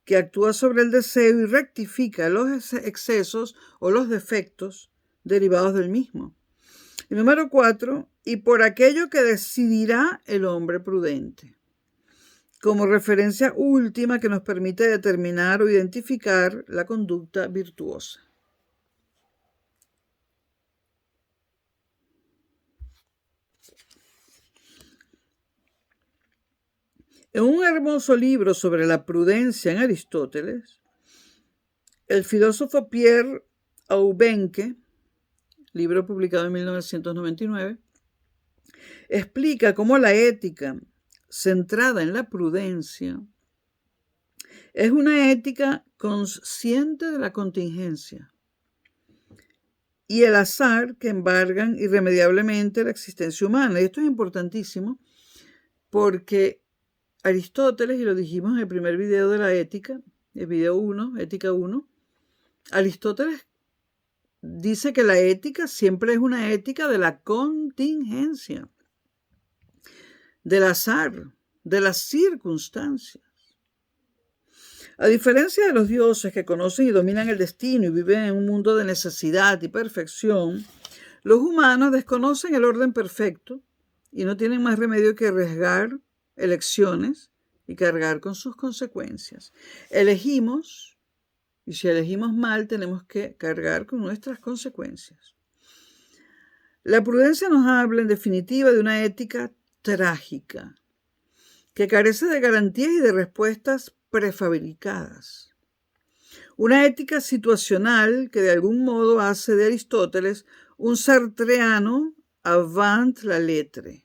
que actúa sobre el deseo y rectifica los excesos o los defectos derivados del mismo. Y número 4, y por aquello que decidirá el hombre prudente, como referencia última que nos permite determinar o identificar la conducta virtuosa. En un hermoso libro sobre la prudencia en Aristóteles, el filósofo Pierre Aubenque, libro publicado en 1999, explica cómo la ética centrada en la prudencia es una ética consciente de la contingencia y el azar que embargan irremediablemente la existencia humana. Y esto es importantísimo porque Aristóteles, y lo dijimos en el primer video de la ética, el video 1, ética 1, Aristóteles dice que la ética siempre es una ética de la contingencia, del azar, de las circunstancias. A diferencia de los dioses que conocen y dominan el destino y viven en un mundo de necesidad y perfección, los humanos desconocen el orden perfecto y no tienen más remedio que arriesgar elecciones y cargar con sus consecuencias. Elegimos, y si elegimos mal, tenemos que cargar con nuestras consecuencias. La prudencia nos habla, en definitiva, de una ética trágica, que carece de garantías y de respuestas prefabricadas. Una ética situacional que de algún modo hace de Aristóteles un sartreano avant la lettre.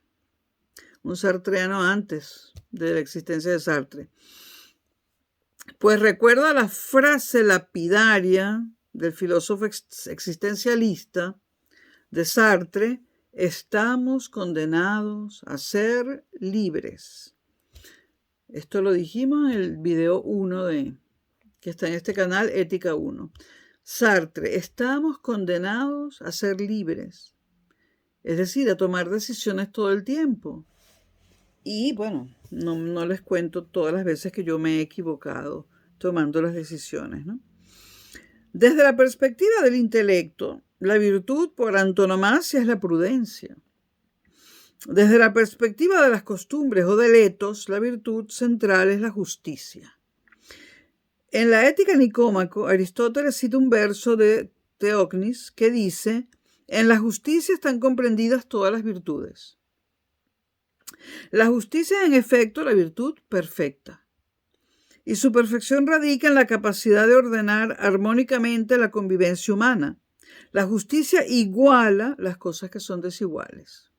Un sartreano antes de la existencia de Sartre. Pues recuerda la frase lapidaria del filósofo existencialista de Sartre: estamos condenados a ser libres. Esto lo dijimos en el video 1 que está en este canal, Ética 1. Sartre, estamos condenados a ser libres, es decir, a tomar decisiones todo el tiempo. Y bueno, no les cuento todas las veces que yo me he equivocado tomando las decisiones, ¿no? Desde la perspectiva del intelecto, la virtud por antonomasia es la prudencia. Desde la perspectiva de las costumbres o del etos, la virtud central es la justicia. En la Ética Nicómaco, Aristóteles cita un verso de Teognis que dice: en la justicia están comprendidas todas las virtudes. La justicia es, en efecto, la virtud perfecta, y su perfección radica en la capacidad de ordenar armónicamente la convivencia humana, La justicia iguala las cosas que son desiguales.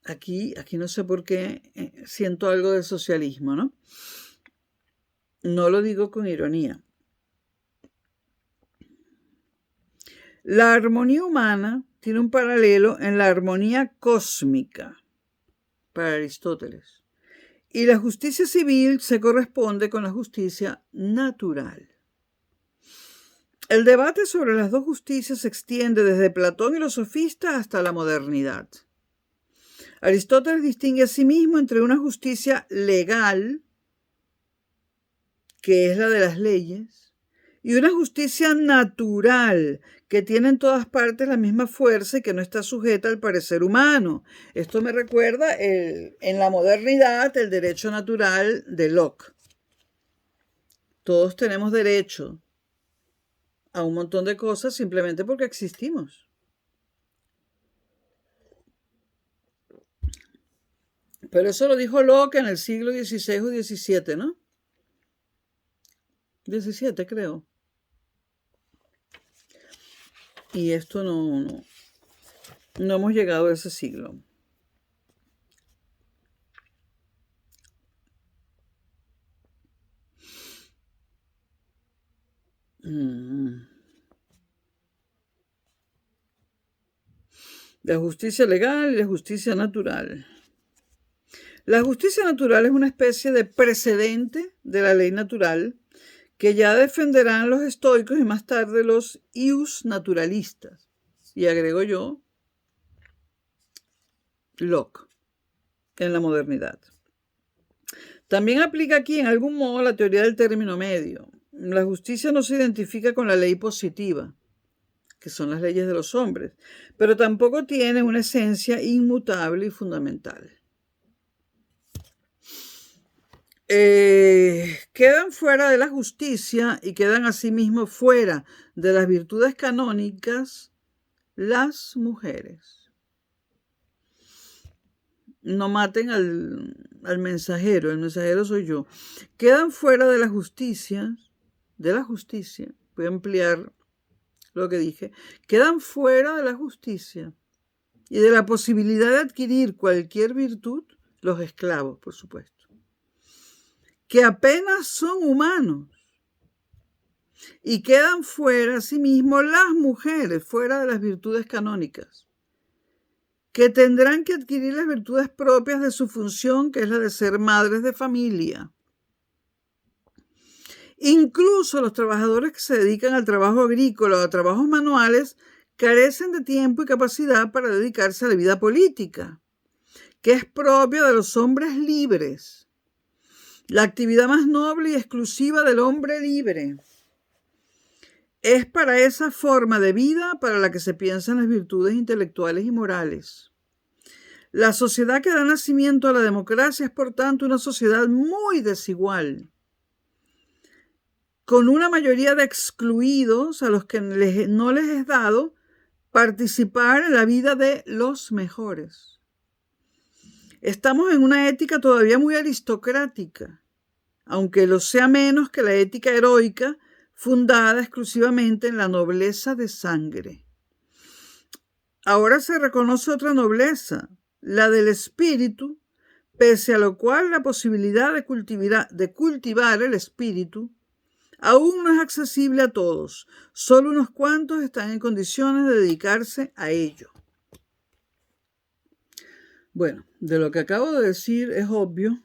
Aquí no sé por qué siento algo de socialismo, ¿no? No lo digo con ironía. La armonía humana tiene un paralelo en la armonía cósmica para Aristóteles. Y la justicia civil se corresponde con la justicia natural. El debate sobre las dos justicias se extiende desde Platón y los sofistas hasta la modernidad. Aristóteles distingue asimismo entre una justicia legal, que es la de las leyes, y una justicia natural, que tiene en todas partes la misma fuerza y que no está sujeta al parecer humano. Esto me recuerda en la modernidad el derecho natural de Locke. Todos tenemos derecho a un montón de cosas simplemente porque existimos. Pero eso lo dijo Locke en el siglo XVI o XVII, ¿no? 17, creo. Y esto no hemos llegado a ese siglo. La justicia legal y la justicia natural. La justicia natural es una especie de precedente de la ley natural que ya defenderán los estoicos y más tarde los ius naturalistas. Y agrego yo, Locke, en la modernidad. También aplica aquí en algún modo la teoría del término medio. La justicia no se identifica con la ley positiva, que son las leyes de los hombres, pero tampoco tiene una esencia inmutable y fundamental. Quedan fuera de la justicia y quedan asimismo fuera de las virtudes canónicas las mujeres. No maten al mensajero, el mensajero soy yo. Quedan fuera de la justicia, voy a ampliar lo que dije, quedan fuera de la justicia y de la posibilidad de adquirir cualquier virtud los esclavos, por supuesto, que apenas son humanos, y quedan fuera asimismo las mujeres, fuera de las virtudes canónicas, que tendrán que adquirir las virtudes propias de su función, que es la de ser madres de familia. Incluso los trabajadores que se dedican al trabajo agrícola o a trabajos manuales carecen de tiempo y capacidad para dedicarse a la vida política, que es propia de los hombres libres, la actividad más noble y exclusiva del hombre libre. Es para esa forma de vida para la que se piensan las virtudes intelectuales y morales. La sociedad que da nacimiento a la democracia es, por tanto, una sociedad muy desigual, con una mayoría de excluidos a los que no les es dado participar en la vida de los mejores. Estamos en una ética todavía muy aristocrática, aunque lo sea menos que la ética heroica fundada exclusivamente en la nobleza de sangre. Ahora se reconoce otra nobleza, la del espíritu, pese a lo cual la posibilidad de cultivar el espíritu aún no es accesible a todos. Solo unos cuantos están en condiciones de dedicarse a ello. Bueno, de lo que acabo de decir es obvio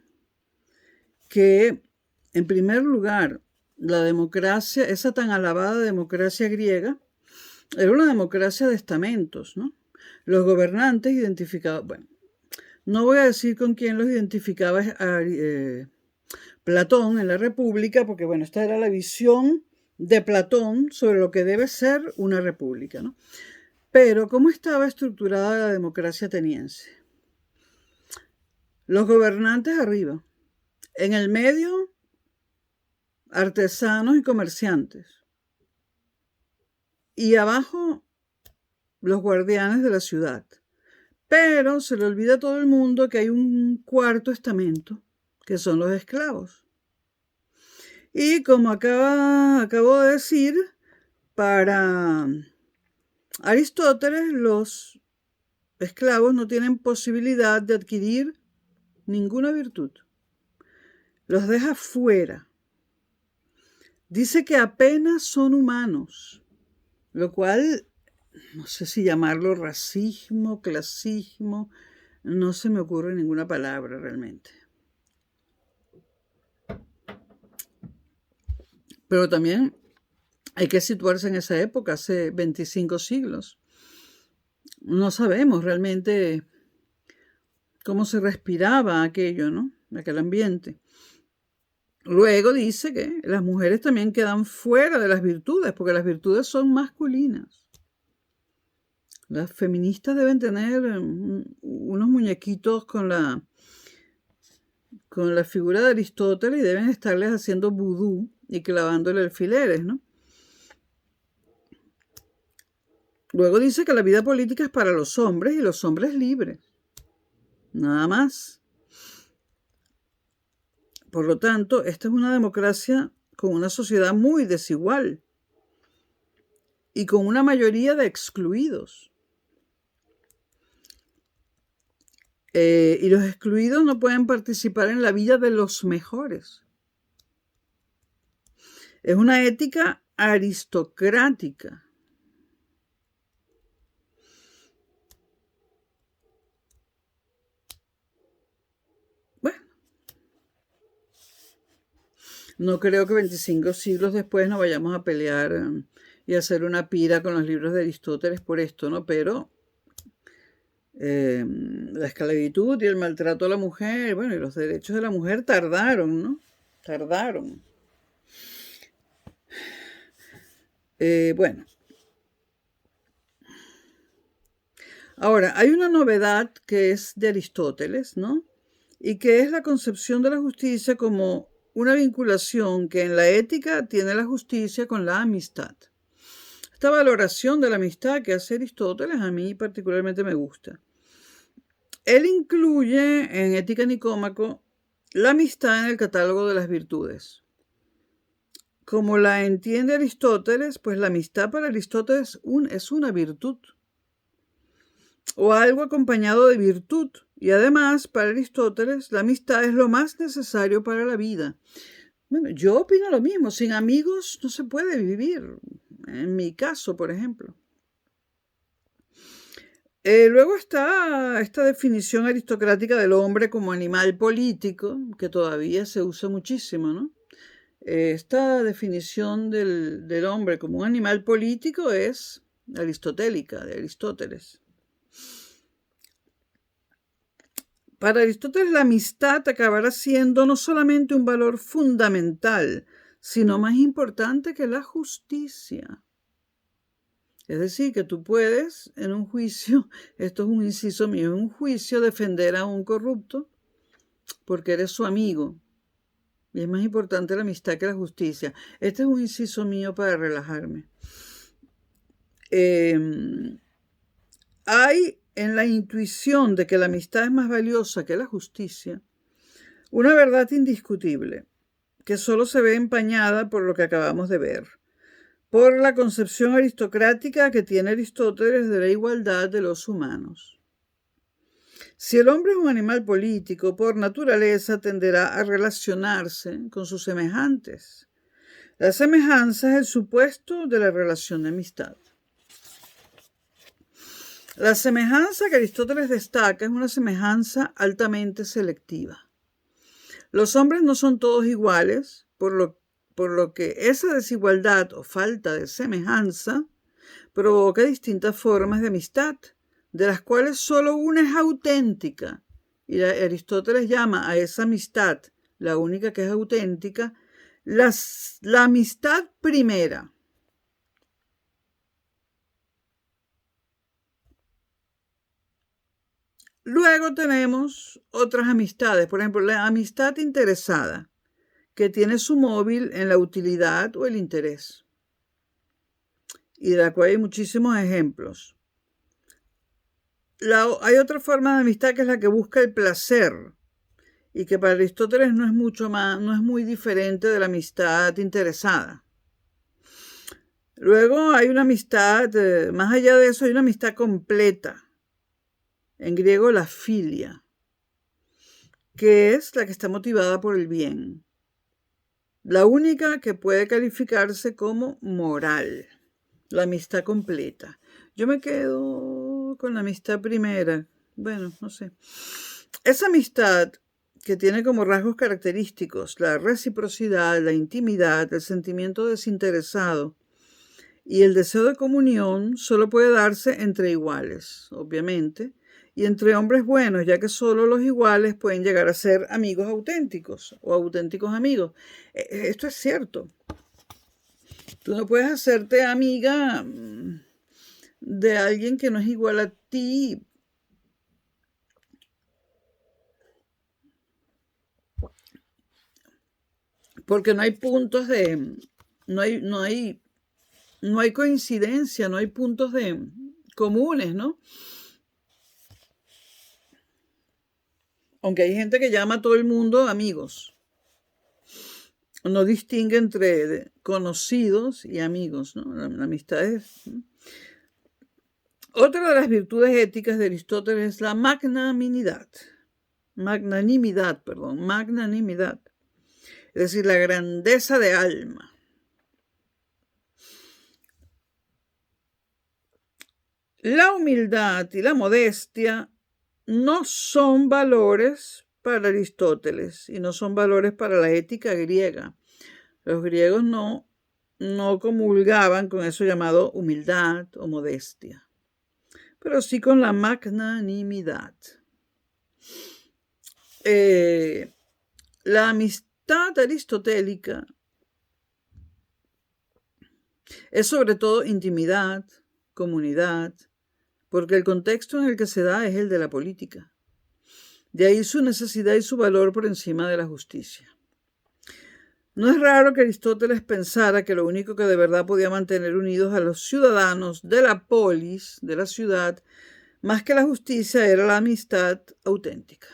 que, en primer lugar, la democracia, esa tan alabada democracia griega, era una democracia de estamentos, ¿no? Los gobernantes identificados, bueno, no voy a decir con quién los identificaba Platón en la República, porque bueno, esta era la visión de Platón sobre lo que debe ser una república, ¿no? Pero, ¿cómo estaba estructurada la democracia ateniense? Los gobernantes arriba, en el medio, artesanos y comerciantes, y abajo, los guardianes de la ciudad. Pero se le olvida a todo el mundo que hay un cuarto estamento, que son los esclavos. Y como acabo de decir, Para Aristóteles, los esclavos no tienen posibilidad de adquirir ninguna virtud. Los deja fuera. Dice que apenas son humanos, lo cual, no sé si llamarlo racismo, clasismo, no se me ocurre ninguna palabra realmente. Pero también hay que situarse en esa época, hace 25 siglos. No sabemos realmente cómo se respiraba aquello, ¿no? Aquel ambiente. Luego dice que las mujeres también quedan fuera de las virtudes, porque las virtudes son masculinas. Las feministas deben tener unos muñequitos con la figura de Aristóteles y deben estarles haciendo vudú y clavándole alfileres, ¿no? Luego dice que la vida política es para los hombres y los hombres libres. Nada más. Por lo tanto, esta es una democracia con una sociedad muy desigual y con una mayoría de excluidos. Y los excluidos no pueden participar en la vida de los mejores. Es una ética aristocrática. Bueno, no creo que 25 siglos después nos vayamos a pelear y hacer una pira con los libros de Aristóteles por esto, ¿no? Pero la esclavitud y el maltrato a la mujer, bueno, y los derechos de la mujer tardaron, ¿no? Tardaron. Bueno. Ahora, hay una novedad que es de Aristóteles, ¿no? Y que es la concepción de la justicia como una vinculación que en la ética tiene la justicia con la amistad. Esta valoración de la amistad que hace Aristóteles a mí particularmente me gusta. Él incluye en Ética Nicómaco la amistad en el catálogo de las virtudes. Como la entiende Aristóteles, pues la amistad para Aristóteles es una virtud o algo acompañado de virtud. Y además, para Aristóteles, la amistad es lo más necesario para la vida. Bueno, yo opino lo mismo. Sin amigos no se puede vivir. En mi caso, por ejemplo. Luego está esta definición aristocrática del hombre como animal político, que todavía se usa muchísimo, ¿no? Esta definición del hombre como un animal político es aristotélica, de Aristóteles. Para Aristóteles la amistad acabará siendo no solamente un valor fundamental, sino más importante que la justicia. Es decir, que tú puedes en un juicio, esto es un inciso mío, en un juicio defender a un corrupto porque eres su amigo. Y es más importante la amistad que la justicia. Este es un inciso mío para relajarme. Hay en la intuición de que la amistad es más valiosa que la justicia una verdad indiscutible, que solo se ve empañada por lo que acabamos de ver, por la concepción aristocrática que tiene Aristóteles de la igualdad de los humanos. Si el hombre es un animal político, por naturaleza tenderá a relacionarse con sus semejantes. La semejanza es el supuesto de la relación de amistad. La semejanza que Aristóteles destaca es una semejanza altamente selectiva. Los hombres no son todos iguales, por lo que esa desigualdad o falta de semejanza provoca distintas formas de amistad, de las cuales solo una es auténtica. Y Aristóteles llama a esa amistad, la única que es auténtica, la amistad primera. Luego tenemos otras amistades, por ejemplo, la amistad interesada, que tiene su móvil en la utilidad o el interés, y de la cual hay muchísimos ejemplos. Hay otra forma de amistad que es la que busca el placer, y que para Aristóteles no es muy diferente de la amistad interesada. Luego hay una amistad, más allá de eso, hay una amistad completa. En griego, la filia, que es la que está motivada por el bien. La única que puede calificarse como moral. La amistad completa. Yo me quedo con la amistad primera. Bueno, no sé. Esa amistad que tiene como rasgos característicos la reciprocidad, la intimidad, el sentimiento desinteresado y el deseo de comunión, solo puede darse entre iguales, obviamente, y entre hombres buenos, ya que solo los iguales pueden llegar a ser amigos auténticos o auténticos amigos. Esto es cierto. Tú no puedes hacerte amiga de alguien que no es igual a ti. Porque no hay puntos de... No hay coincidencia, no hay puntos de comunes, ¿no? Aunque hay gente que llama a todo el mundo amigos. No distingue entre conocidos y amigos, ¿no? La amistad es... Otra de las virtudes éticas de Aristóteles es la magnanimidad. Magnanimidad. Es decir, la grandeza de alma. La humildad y la modestia no son valores para Aristóteles y no son valores para la ética griega. Los griegos no comulgaban con eso llamado humildad o modestia, pero sí con la magnanimidad. La amistad aristotélica es sobre todo intimidad, comunidad, porque el contexto en el que se da es el de la política. De ahí su necesidad y su valor por encima de la justicia. No es raro que Aristóteles pensara que lo único que de verdad podía mantener unidos a los ciudadanos de la polis, de la ciudad, más que la justicia, era la amistad auténtica.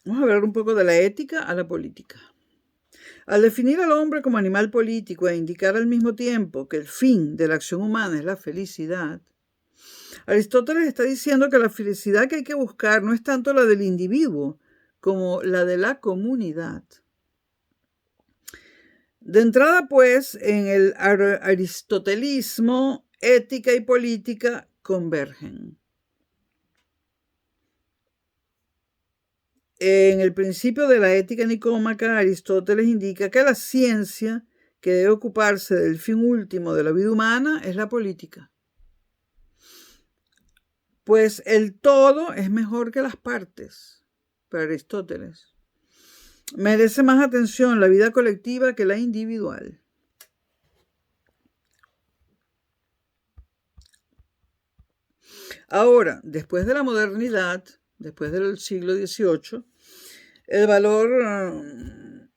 Vamos a hablar un poco de la ética a la política. Al definir al hombre como animal político e indicar al mismo tiempo que el fin de la acción humana es la felicidad, Aristóteles está diciendo que la felicidad que hay que buscar no es tanto la del individuo como la de la comunidad. De entrada, pues, en el aristotelismo, ética y política convergen. En el principio de la ética nicómaca, Aristóteles indica que la ciencia que debe ocuparse del fin último de la vida humana es la política. Pues el todo es mejor que las partes, para Aristóteles. Merece más atención la vida colectiva que la individual. Ahora, después de la modernidad, después del siglo XVIII, el valor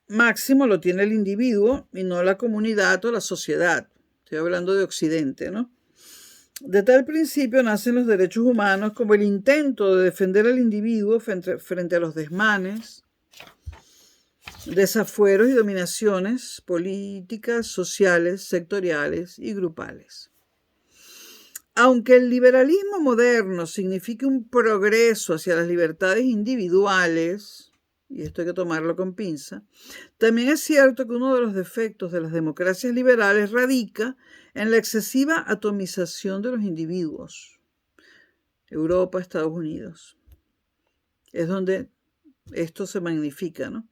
máximo lo tiene el individuo y no la comunidad o la sociedad. Estoy hablando de Occidente, ¿no? De tal principio nacen los derechos humanos como el intento de defender al individuo frente a los desmanes, desafueros y dominaciones políticas, sociales, sectoriales y grupales. Aunque el liberalismo moderno signifique un progreso hacia las libertades individuales, y esto hay que tomarlo con pinza, también es cierto que uno de los defectos de las democracias liberales radica en la excesiva atomización de los individuos. Europa, Estados Unidos. Es donde esto se magnifica, ¿no?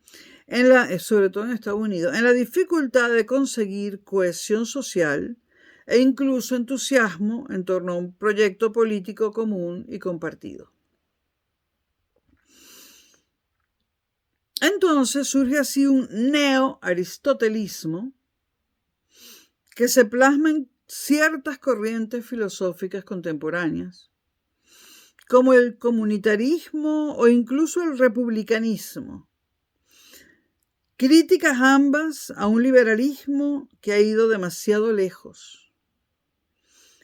Sobre todo en Estados Unidos, en la dificultad de conseguir cohesión social e incluso entusiasmo en torno a un proyecto político común y compartido. Entonces surge así un neo-aristotelismo que se plasma en ciertas corrientes filosóficas contemporáneas, como el comunitarismo o incluso el republicanismo. Críticas ambas a un liberalismo que ha ido demasiado lejos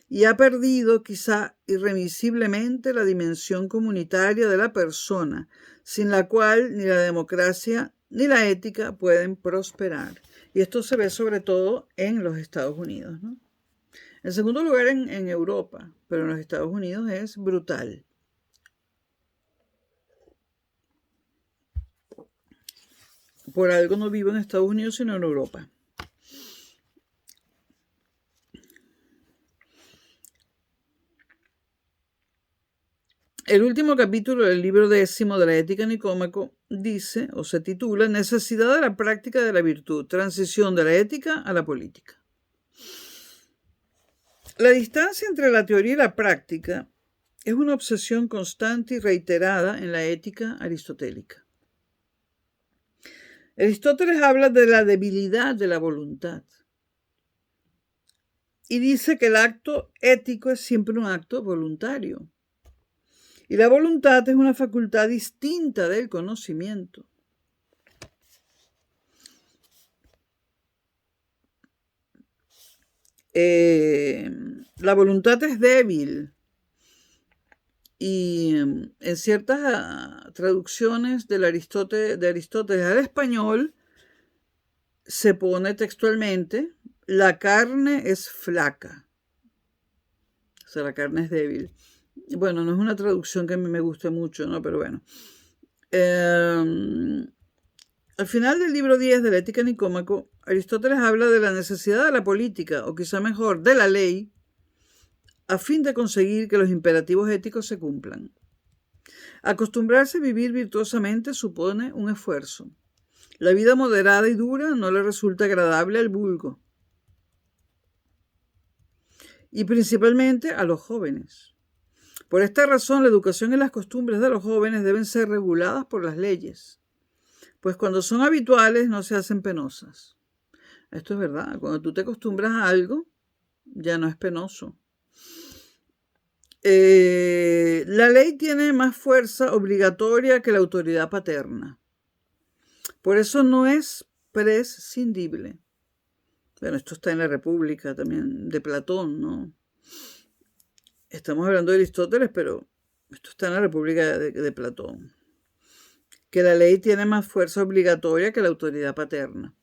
y ha perdido quizá irremisiblemente la dimensión comunitaria de la persona, sin la cual ni la democracia ni la ética pueden prosperar. Y esto se ve sobre todo en los Estados Unidos, ¿no? En segundo lugar en Europa, pero en los Estados Unidos es brutal. Por algo no vivo en Estados Unidos, sino en Europa. El último capítulo del libro 10 de la Ética Nicómaco dice, o se titula, Necesidad de la práctica de la virtud, transición de la ética a la política. La distancia entre la teoría y la práctica es una obsesión constante y reiterada en la ética aristotélica. Aristóteles habla de la debilidad de la voluntad y dice que el acto ético es siempre un acto voluntario. Y la voluntad es una facultad distinta del conocimiento. La voluntad es débil y en ciertas traducciones de Aristóteles al español se pone textualmente, la carne es flaca, o sea, la carne es débil. Bueno, no es una traducción que a mí me guste mucho, ¿no? Pero bueno. Al final del libro 10 de la Ética Nicómaco, Aristóteles habla de la necesidad de la política, o quizá mejor, de la ley, a fin de conseguir que los imperativos éticos se cumplan. Acostumbrarse a vivir virtuosamente supone un esfuerzo. La vida moderada y dura no le resulta agradable al vulgo, y principalmente a los jóvenes. Por esta razón, la educación y las costumbres de los jóvenes deben ser reguladas por las leyes, pues cuando son habituales no se hacen penosas. Esto es verdad, cuando tú te acostumbras a algo, ya no es penoso. La ley tiene más fuerza obligatoria que la autoridad paterna. Por eso no es prescindible. Bueno, esto está en la República también, de Platón, ¿no? Estamos hablando de Aristóteles, pero esto está en la República de Platón. Que la ley tiene más fuerza obligatoria que la autoridad paterna.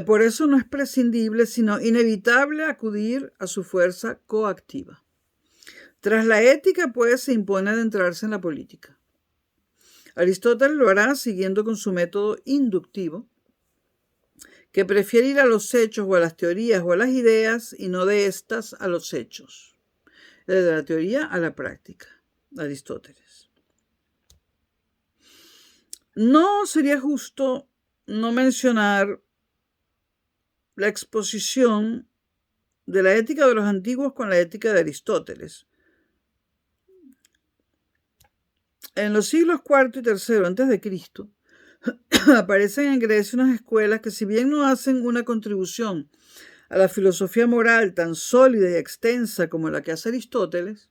Por eso no es prescindible, sino inevitable acudir a su fuerza coactiva. Tras la ética, pues, se impone adentrarse en la política. Aristóteles lo hará siguiendo con su método inductivo, que prefiere ir a los hechos o a las teorías o a las ideas y no de estas a los hechos. De la teoría a la práctica, Aristóteles. No sería justo no mencionar la exposición de la ética de los antiguos con la ética de Aristóteles. En los siglos IV y III a.C., aparecen en Grecia unas escuelas que, si bien no hacen una contribución a la filosofía moral tan sólida y extensa como la que hace Aristóteles,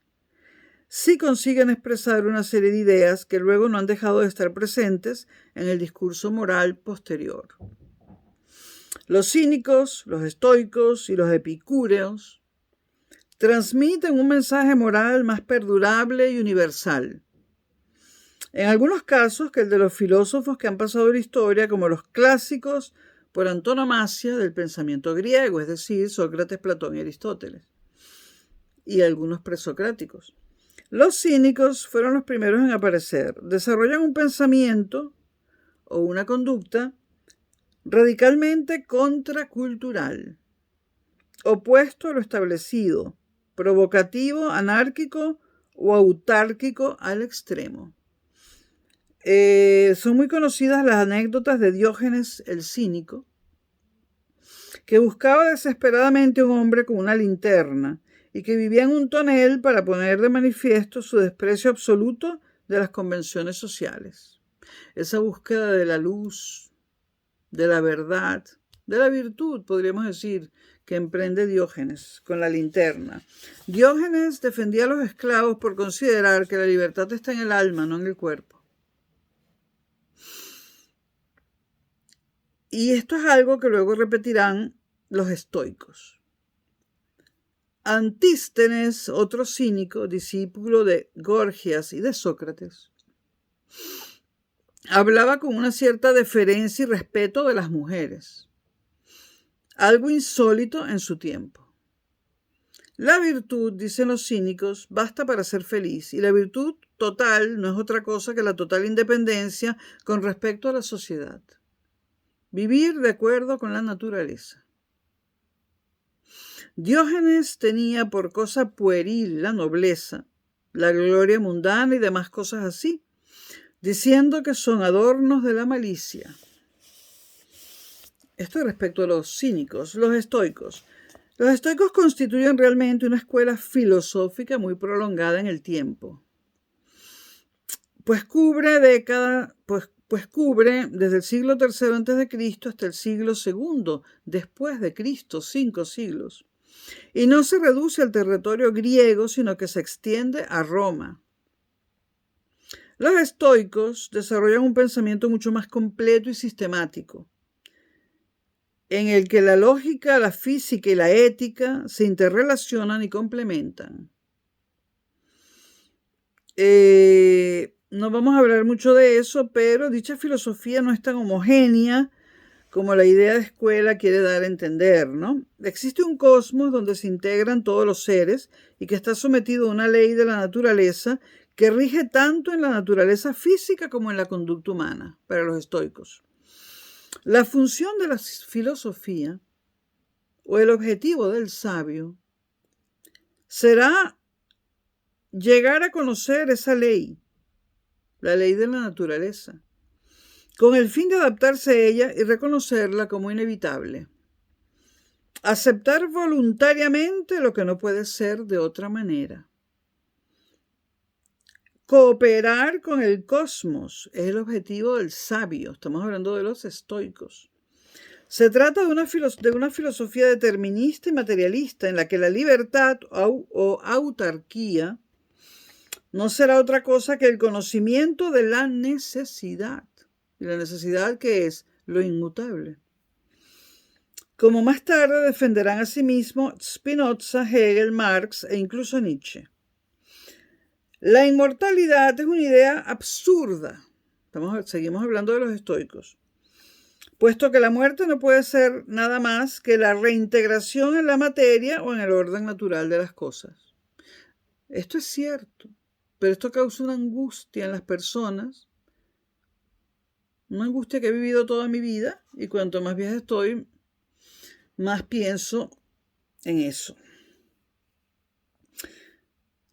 sí consiguen expresar una serie de ideas que luego no han dejado de estar presentes en el discurso moral posterior. Los cínicos, los estoicos y los epicúreos transmiten un mensaje moral más perdurable y universal. En algunos casos que el de los filósofos que han pasado la historia como los clásicos por antonomasia del pensamiento griego, es decir, Sócrates, Platón y Aristóteles, y algunos presocráticos. Los cínicos fueron los primeros en aparecer. Desarrollan un pensamiento o una conducta radicalmente contracultural, opuesto a lo establecido, provocativo, anárquico o autárquico al extremo. Son muy conocidas las anécdotas de Diógenes el Cínico, que buscaba desesperadamente un hombre con una linterna y que vivía en un tonel para poner de manifiesto su desprecio absoluto de las convenciones sociales. Esa búsqueda de la luz, de la verdad, de la virtud, podríamos decir, que emprende Diógenes con la linterna. Diógenes defendía a los esclavos por considerar que la libertad está en el alma, no en el cuerpo. Y esto es algo que luego repetirán los estoicos. Antístenes, otro cínico, discípulo de Gorgias y de Sócrates, hablaba con una cierta deferencia y respeto de las mujeres. algo insólito en su tiempo. La virtud, dicen los cínicos, basta para ser feliz, y la virtud total no es otra cosa que la total independencia con respecto a la sociedad. Vivir de acuerdo con la naturaleza. Diógenes tenía por cosa pueril la nobleza, la gloria mundana y demás cosas así, diciendo que son adornos de la malicia. Esto respecto a los cínicos, los estoicos. Los estoicos constituyen realmente una escuela filosófica muy prolongada en el tiempo, pues cubre desde el siglo III a.C. hasta el siglo II después de Cristo, 5 siglos, y no se reduce al territorio griego, sino que se extiende a Roma. Los estoicos desarrollan un pensamiento mucho más completo y sistemático, en el que la lógica, la física y la ética se interrelacionan y complementan. No vamos a hablar mucho de eso, pero dicha filosofía no es tan homogénea como la idea de escuela quiere dar a entender, ¿no? Existe un cosmos donde se integran todos los seres y que está sometido a una ley de la naturaleza que rige tanto en la naturaleza física como en la conducta humana, para los estoicos. La función de la filosofía o el objetivo del sabio será llegar a conocer esa ley, la ley de la naturaleza, con el fin de adaptarse a ella y reconocerla como inevitable. Aceptar voluntariamente lo que no puede ser de otra manera. Cooperar con el cosmos es el objetivo del sabio. Estamos hablando de los estoicos. Se trata de una filosofía determinista y materialista en la que la libertad o autarquía no será otra cosa que el conocimiento de la necesidad. Y la necesidad que es lo inmutable. Como más tarde defenderán a sí mismos Spinoza, Hegel, Marx e incluso Nietzsche. La inmortalidad es una idea absurda. Seguimos hablando de los estoicos. Puesto que la muerte no puede ser nada más que la reintegración en la materia o en el orden natural de las cosas. Esto es cierto, pero esto causa una angustia en las personas, una angustia que he vivido toda mi vida, y cuanto más vieja estoy, más pienso en eso.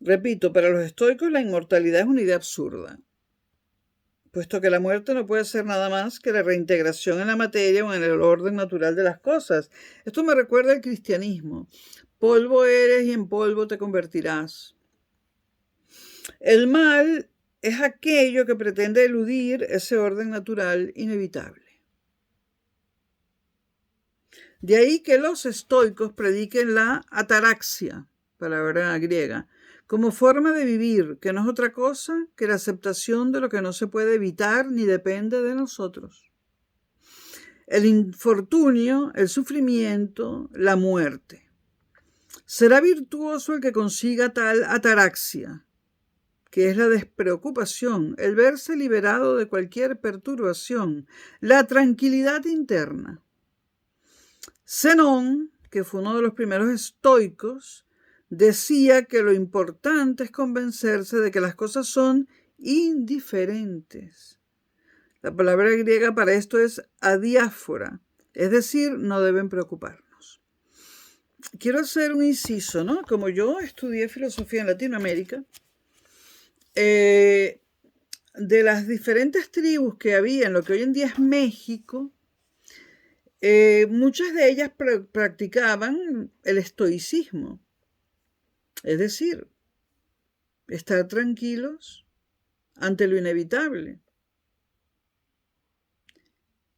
Repito, para los estoicos la inmortalidad es una idea absurda, puesto que la muerte no puede ser nada más que la reintegración en la materia o en el orden natural de las cosas. Esto me recuerda al cristianismo. Polvo eres y en polvo te convertirás. El mal es aquello que pretende eludir ese orden natural inevitable. De ahí que los estoicos prediquen la ataraxia, palabra griega, como forma de vivir, que no es otra cosa que la aceptación de lo que no se puede evitar ni depende de nosotros. El infortunio, el sufrimiento, la muerte. Será virtuoso el que consiga tal ataraxia, que es la despreocupación, el verse liberado de cualquier perturbación, la tranquilidad interna. Zenón, que fue uno de los primeros estoicos, decía que lo importante es convencerse de que las cosas son indiferentes. La palabra griega para esto es adiáfora, es decir, no deben preocuparnos. Quiero hacer un inciso, ¿no? Como yo estudié filosofía en Latinoamérica, de las diferentes tribus que había en lo que hoy en día es México, muchas de ellas practicaban el estoicismo. Es decir, estar tranquilos ante lo inevitable.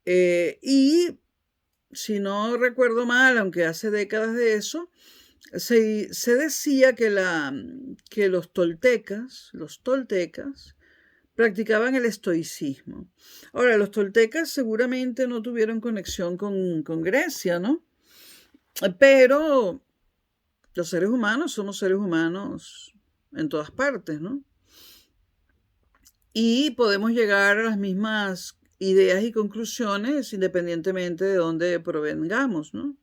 Y si no recuerdo mal, aunque hace décadas de eso, se decía que los toltecas practicaban el estoicismo. Ahora, los toltecas seguramente no tuvieron conexión con Grecia, ¿no? Pero los seres humanos somos seres humanos en todas partes, ¿no? Y podemos llegar a las mismas ideas y conclusiones independientemente de dónde provengamos, ¿no?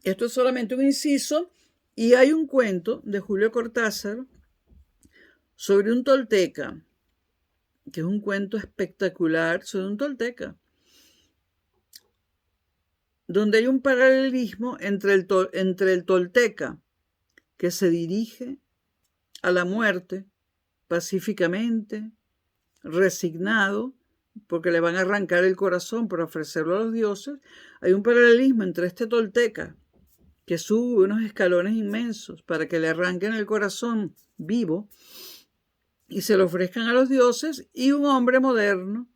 Esto es solamente un inciso y hay un cuento de Julio Cortázar sobre un tolteca, que es un cuento espectacular sobre un tolteca, donde hay un paralelismo entre el tolteca que se dirige a la muerte pacíficamente, resignado, porque le van a arrancar el corazón para ofrecerlo a los dioses. Hay un paralelismo entre este tolteca que sube unos escalones inmensos para que le arranquen el corazón vivo y se lo ofrezcan a los dioses, y un hombre moderno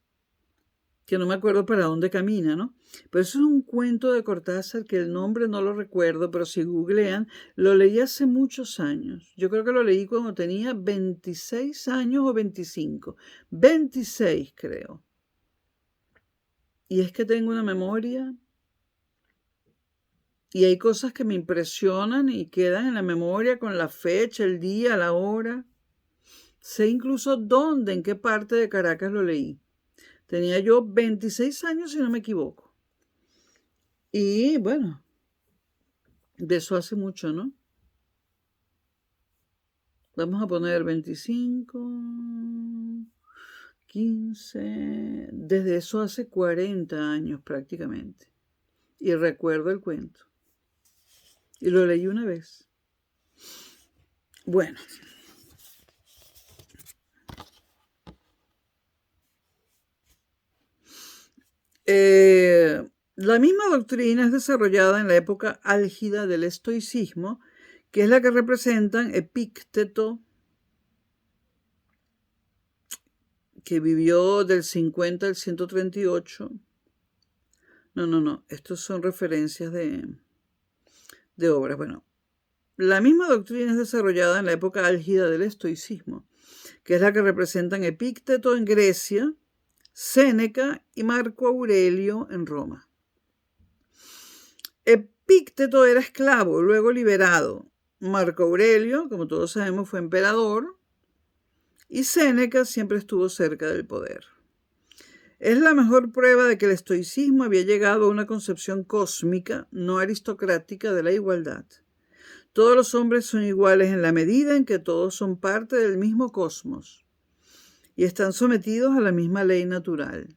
que no me acuerdo para dónde camina, ¿no? Pero eso es un cuento de Cortázar que el nombre no lo recuerdo, pero si googlean, lo leí hace muchos años. Yo creo que lo leí cuando tenía 26 años o 25. 26 creo. Y es que tengo una memoria y hay cosas que me impresionan y quedan en la memoria con la fecha, el día, la hora. Sé incluso dónde, en qué parte de Caracas lo leí. Tenía yo 26 años, si no me equivoco. Y bueno, de eso hace mucho, ¿no? Vamos a poner 25, 15, desde eso hace 40 años prácticamente. Y recuerdo el cuento. Y lo leí una vez. Bueno. La misma doctrina es desarrollada en la época álgida del estoicismo, que es la que representan Epícteto, que vivió del 50 al 138. No, estos son referencias de obras. Bueno, la misma doctrina es desarrollada en la época álgida del estoicismo, que es la que representan Epícteto en Grecia, Séneca y Marco Aurelio en Roma. Epícteto era esclavo, luego liberado. Marco Aurelio, como todos sabemos, fue emperador. Y Séneca siempre estuvo cerca del poder. Es la mejor prueba de que el estoicismo había llegado a una concepción cósmica, no aristocrática, de la igualdad. Todos los hombres son iguales en la medida en que todos son parte del mismo cosmos y están sometidos a la misma ley natural.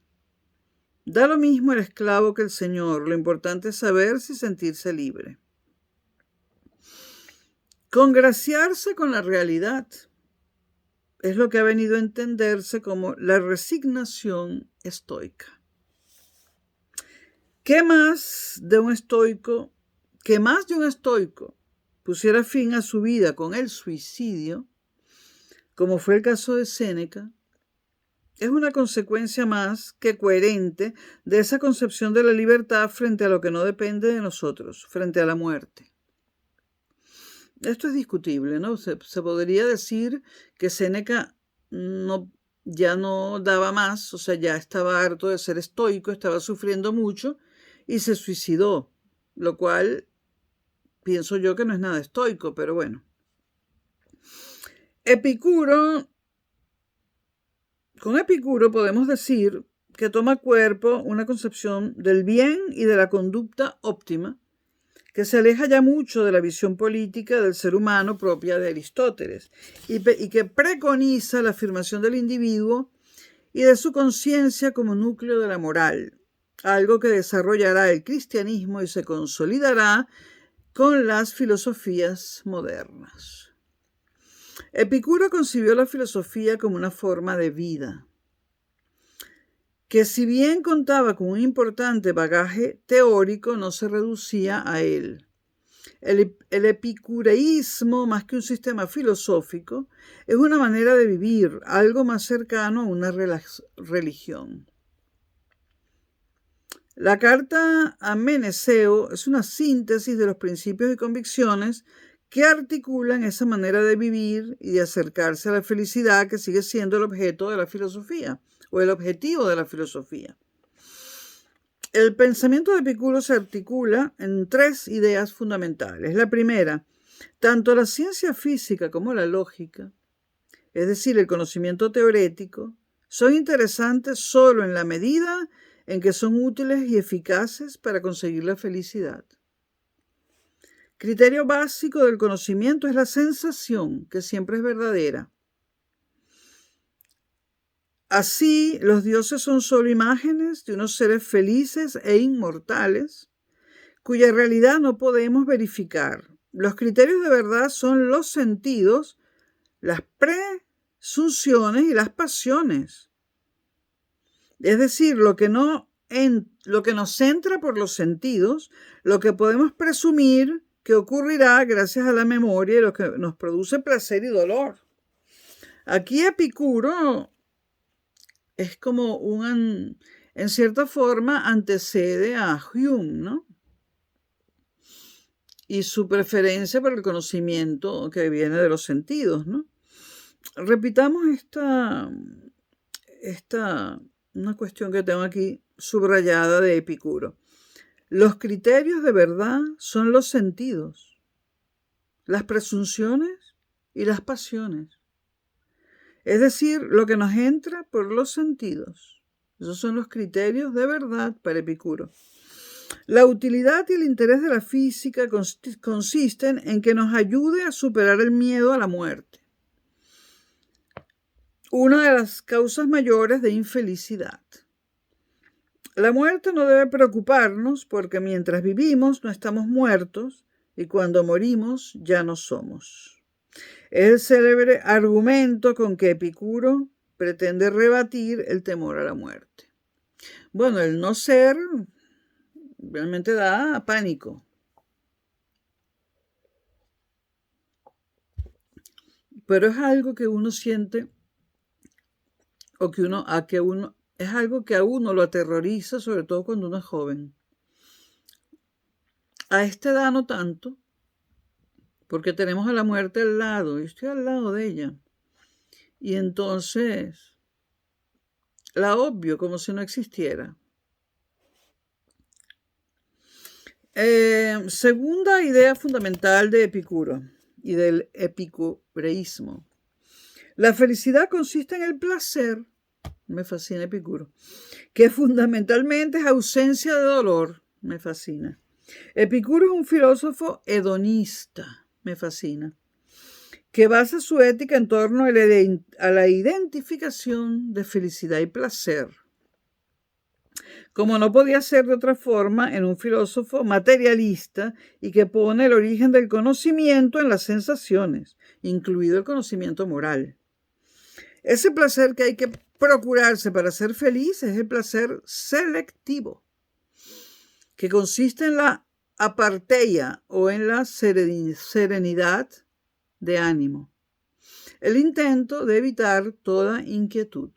Da lo mismo el esclavo que el señor, lo importante es saberse y sentirse libre. Congraciarse con la realidad es lo que ha venido a entenderse como la resignación estoica. ¿Qué más de un estoico pusiera fin a su vida con el suicidio, como fue el caso de Séneca? Es una consecuencia más que coherente de esa concepción de la libertad frente a lo que no depende de nosotros, frente a la muerte. Esto es discutible, ¿no? Se podría decir que Séneca ya no daba más, o sea, ya estaba harto de ser estoico, estaba sufriendo mucho y se suicidó, lo cual pienso yo que no es nada estoico, pero bueno. Con Epicuro podemos decir que toma cuerpo una concepción del bien y de la conducta óptima, que se aleja ya mucho de la visión política del ser humano propia de Aristóteles y que preconiza la afirmación del individuo y de su conciencia como núcleo de la moral, algo que desarrollará el cristianismo y se consolidará con las filosofías modernas. Epicuro concibió la filosofía como una forma de vida, que si bien contaba con un importante bagaje teórico, no se reducía a él. El epicureísmo, más que un sistema filosófico, es una manera de vivir, algo más cercano a una religión. La carta a Meneceo es una síntesis de los principios y convicciones que articulan esa manera de vivir y de acercarse a la felicidad que sigue siendo el objeto de la filosofía o el objetivo de la filosofía. El pensamiento de Epicuro se articula en 3 ideas fundamentales. La primera, tanto la ciencia física como la lógica, es decir, el conocimiento teórico, son interesantes solo en la medida en que son útiles y eficaces para conseguir la felicidad. Criterio básico del conocimiento es la sensación, que siempre es verdadera. Así, los dioses son solo imágenes de unos seres felices e inmortales, cuya realidad no podemos verificar. Los criterios de verdad son los sentidos, las presunciones y las pasiones. Es decir, lo que nos entra por los sentidos, lo que podemos presumir que ocurrirá gracias a la memoria y lo que nos produce placer y dolor. Aquí Epicuro es como en cierta forma antecede a Hume, ¿no? Y su preferencia por el conocimiento que viene de los sentidos, ¿no? Repitamos una cuestión que tengo aquí subrayada de Epicuro. Los criterios de verdad son los sentidos, las presunciones y las pasiones. Es decir, lo que nos entra por los sentidos. Esos son los criterios de verdad para Epicuro. La utilidad y el interés de la física consisten en que nos ayude a superar el miedo a la muerte, una de las causas mayores de infelicidad. La muerte no debe preocuparnos porque mientras vivimos no estamos muertos y cuando morimos ya no somos. Es el célebre argumento con que Epicuro pretende rebatir el temor a la muerte. Bueno, el no ser realmente da pánico. Pero es algo que uno siente es algo que a uno lo aterroriza, sobre todo cuando uno es joven. A esta edad no tanto, porque tenemos a la muerte al lado, y estoy al lado de ella. Y entonces la obvio como si no existiera. Segunda idea fundamental de Epicuro y del epicureísmo. La felicidad consiste en el placer, me fascina Epicuro, que fundamentalmente es ausencia de dolor, me fascina. Epicuro es un filósofo hedonista, me fascina, que basa su ética en torno a la identificación de felicidad y placer. Como no podía ser de otra forma, en un filósofo materialista y que pone el origen del conocimiento en las sensaciones, incluido el conocimiento moral. Ese placer que hay que procurarse para ser feliz es el placer selectivo, que consiste en la aparteia o en la serenidad de ánimo, el intento de evitar toda inquietud.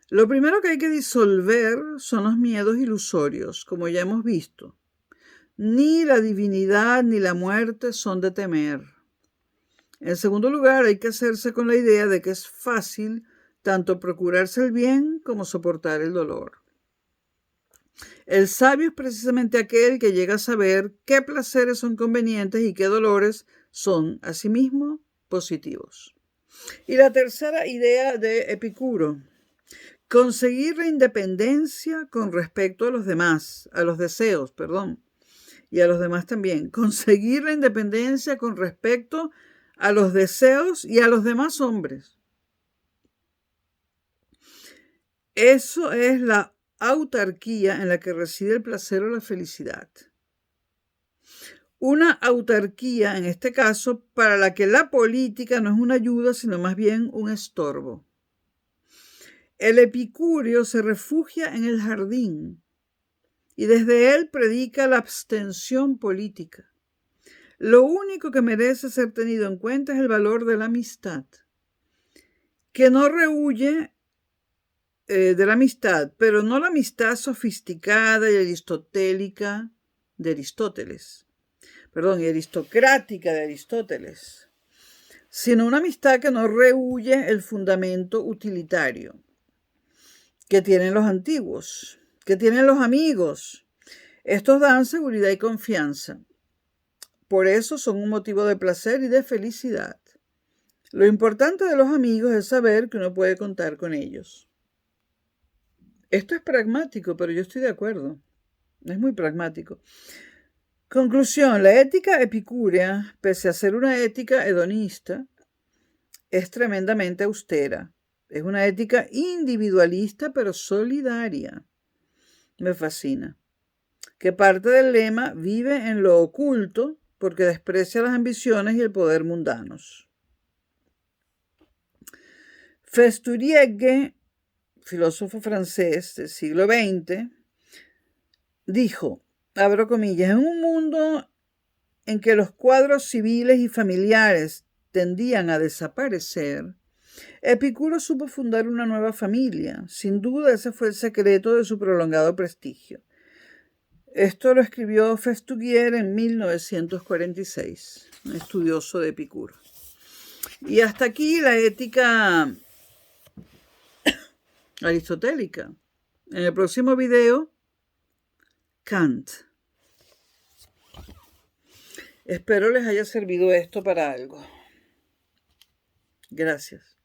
Lo primero que hay que disolver son los miedos ilusorios, como ya hemos visto. Ni la divinidad ni la muerte son de temer. En segundo lugar, hay que hacerse con la idea de que es fácil tanto procurarse el bien como soportar el dolor. El sabio es precisamente aquel que llega a saber qué placeres son convenientes y qué dolores son, asimismo, positivos. Y la tercera idea de Epicuro: conseguir la independencia con respecto a los demás, a los deseos, y a los demás también. Conseguir la independencia con respecto a los deseos y a los demás hombres. Eso es la autarquía en la que reside el placer o la felicidad. Una autarquía, en este caso, para la que la política no es una ayuda, sino más bien un estorbo. El epicúreo se refugia en el jardín y desde él predica la abstención política. Lo único que merece ser tenido en cuenta es el valor de la amistad, que no rehuye de la amistad, pero no la amistad sofisticada y aristotélica de Aristóteles, y aristocrática de Aristóteles, sino una amistad que no rehuye el fundamento utilitario que tienen los antiguos, que tienen los amigos. Estos dan seguridad y confianza. Por eso son un motivo de placer y de felicidad. Lo importante de los amigos es saber que uno puede contar con ellos. Esto es pragmático, pero yo estoy de acuerdo. Es muy pragmático. Conclusión, la ética epicúrea, pese a ser una ética hedonista, es tremendamente austera. Es una ética individualista pero solidaria. Me fascina. Que parte del lema vive en lo oculto porque desprecia las ambiciones y el poder mundanos. Festurier, filósofo francés del siglo XX, dijo, abro comillas, en un mundo en que los cuadros civiles y familiares tendían a desaparecer, Epicuro supo fundar una nueva familia. Sin duda ese fue el secreto de su prolongado prestigio. Esto lo escribió Festurier en 1946, un estudioso de Epicuro. Y hasta aquí la ética aristotélica. En el próximo video, Kant. Espero les haya servido esto para algo. Gracias.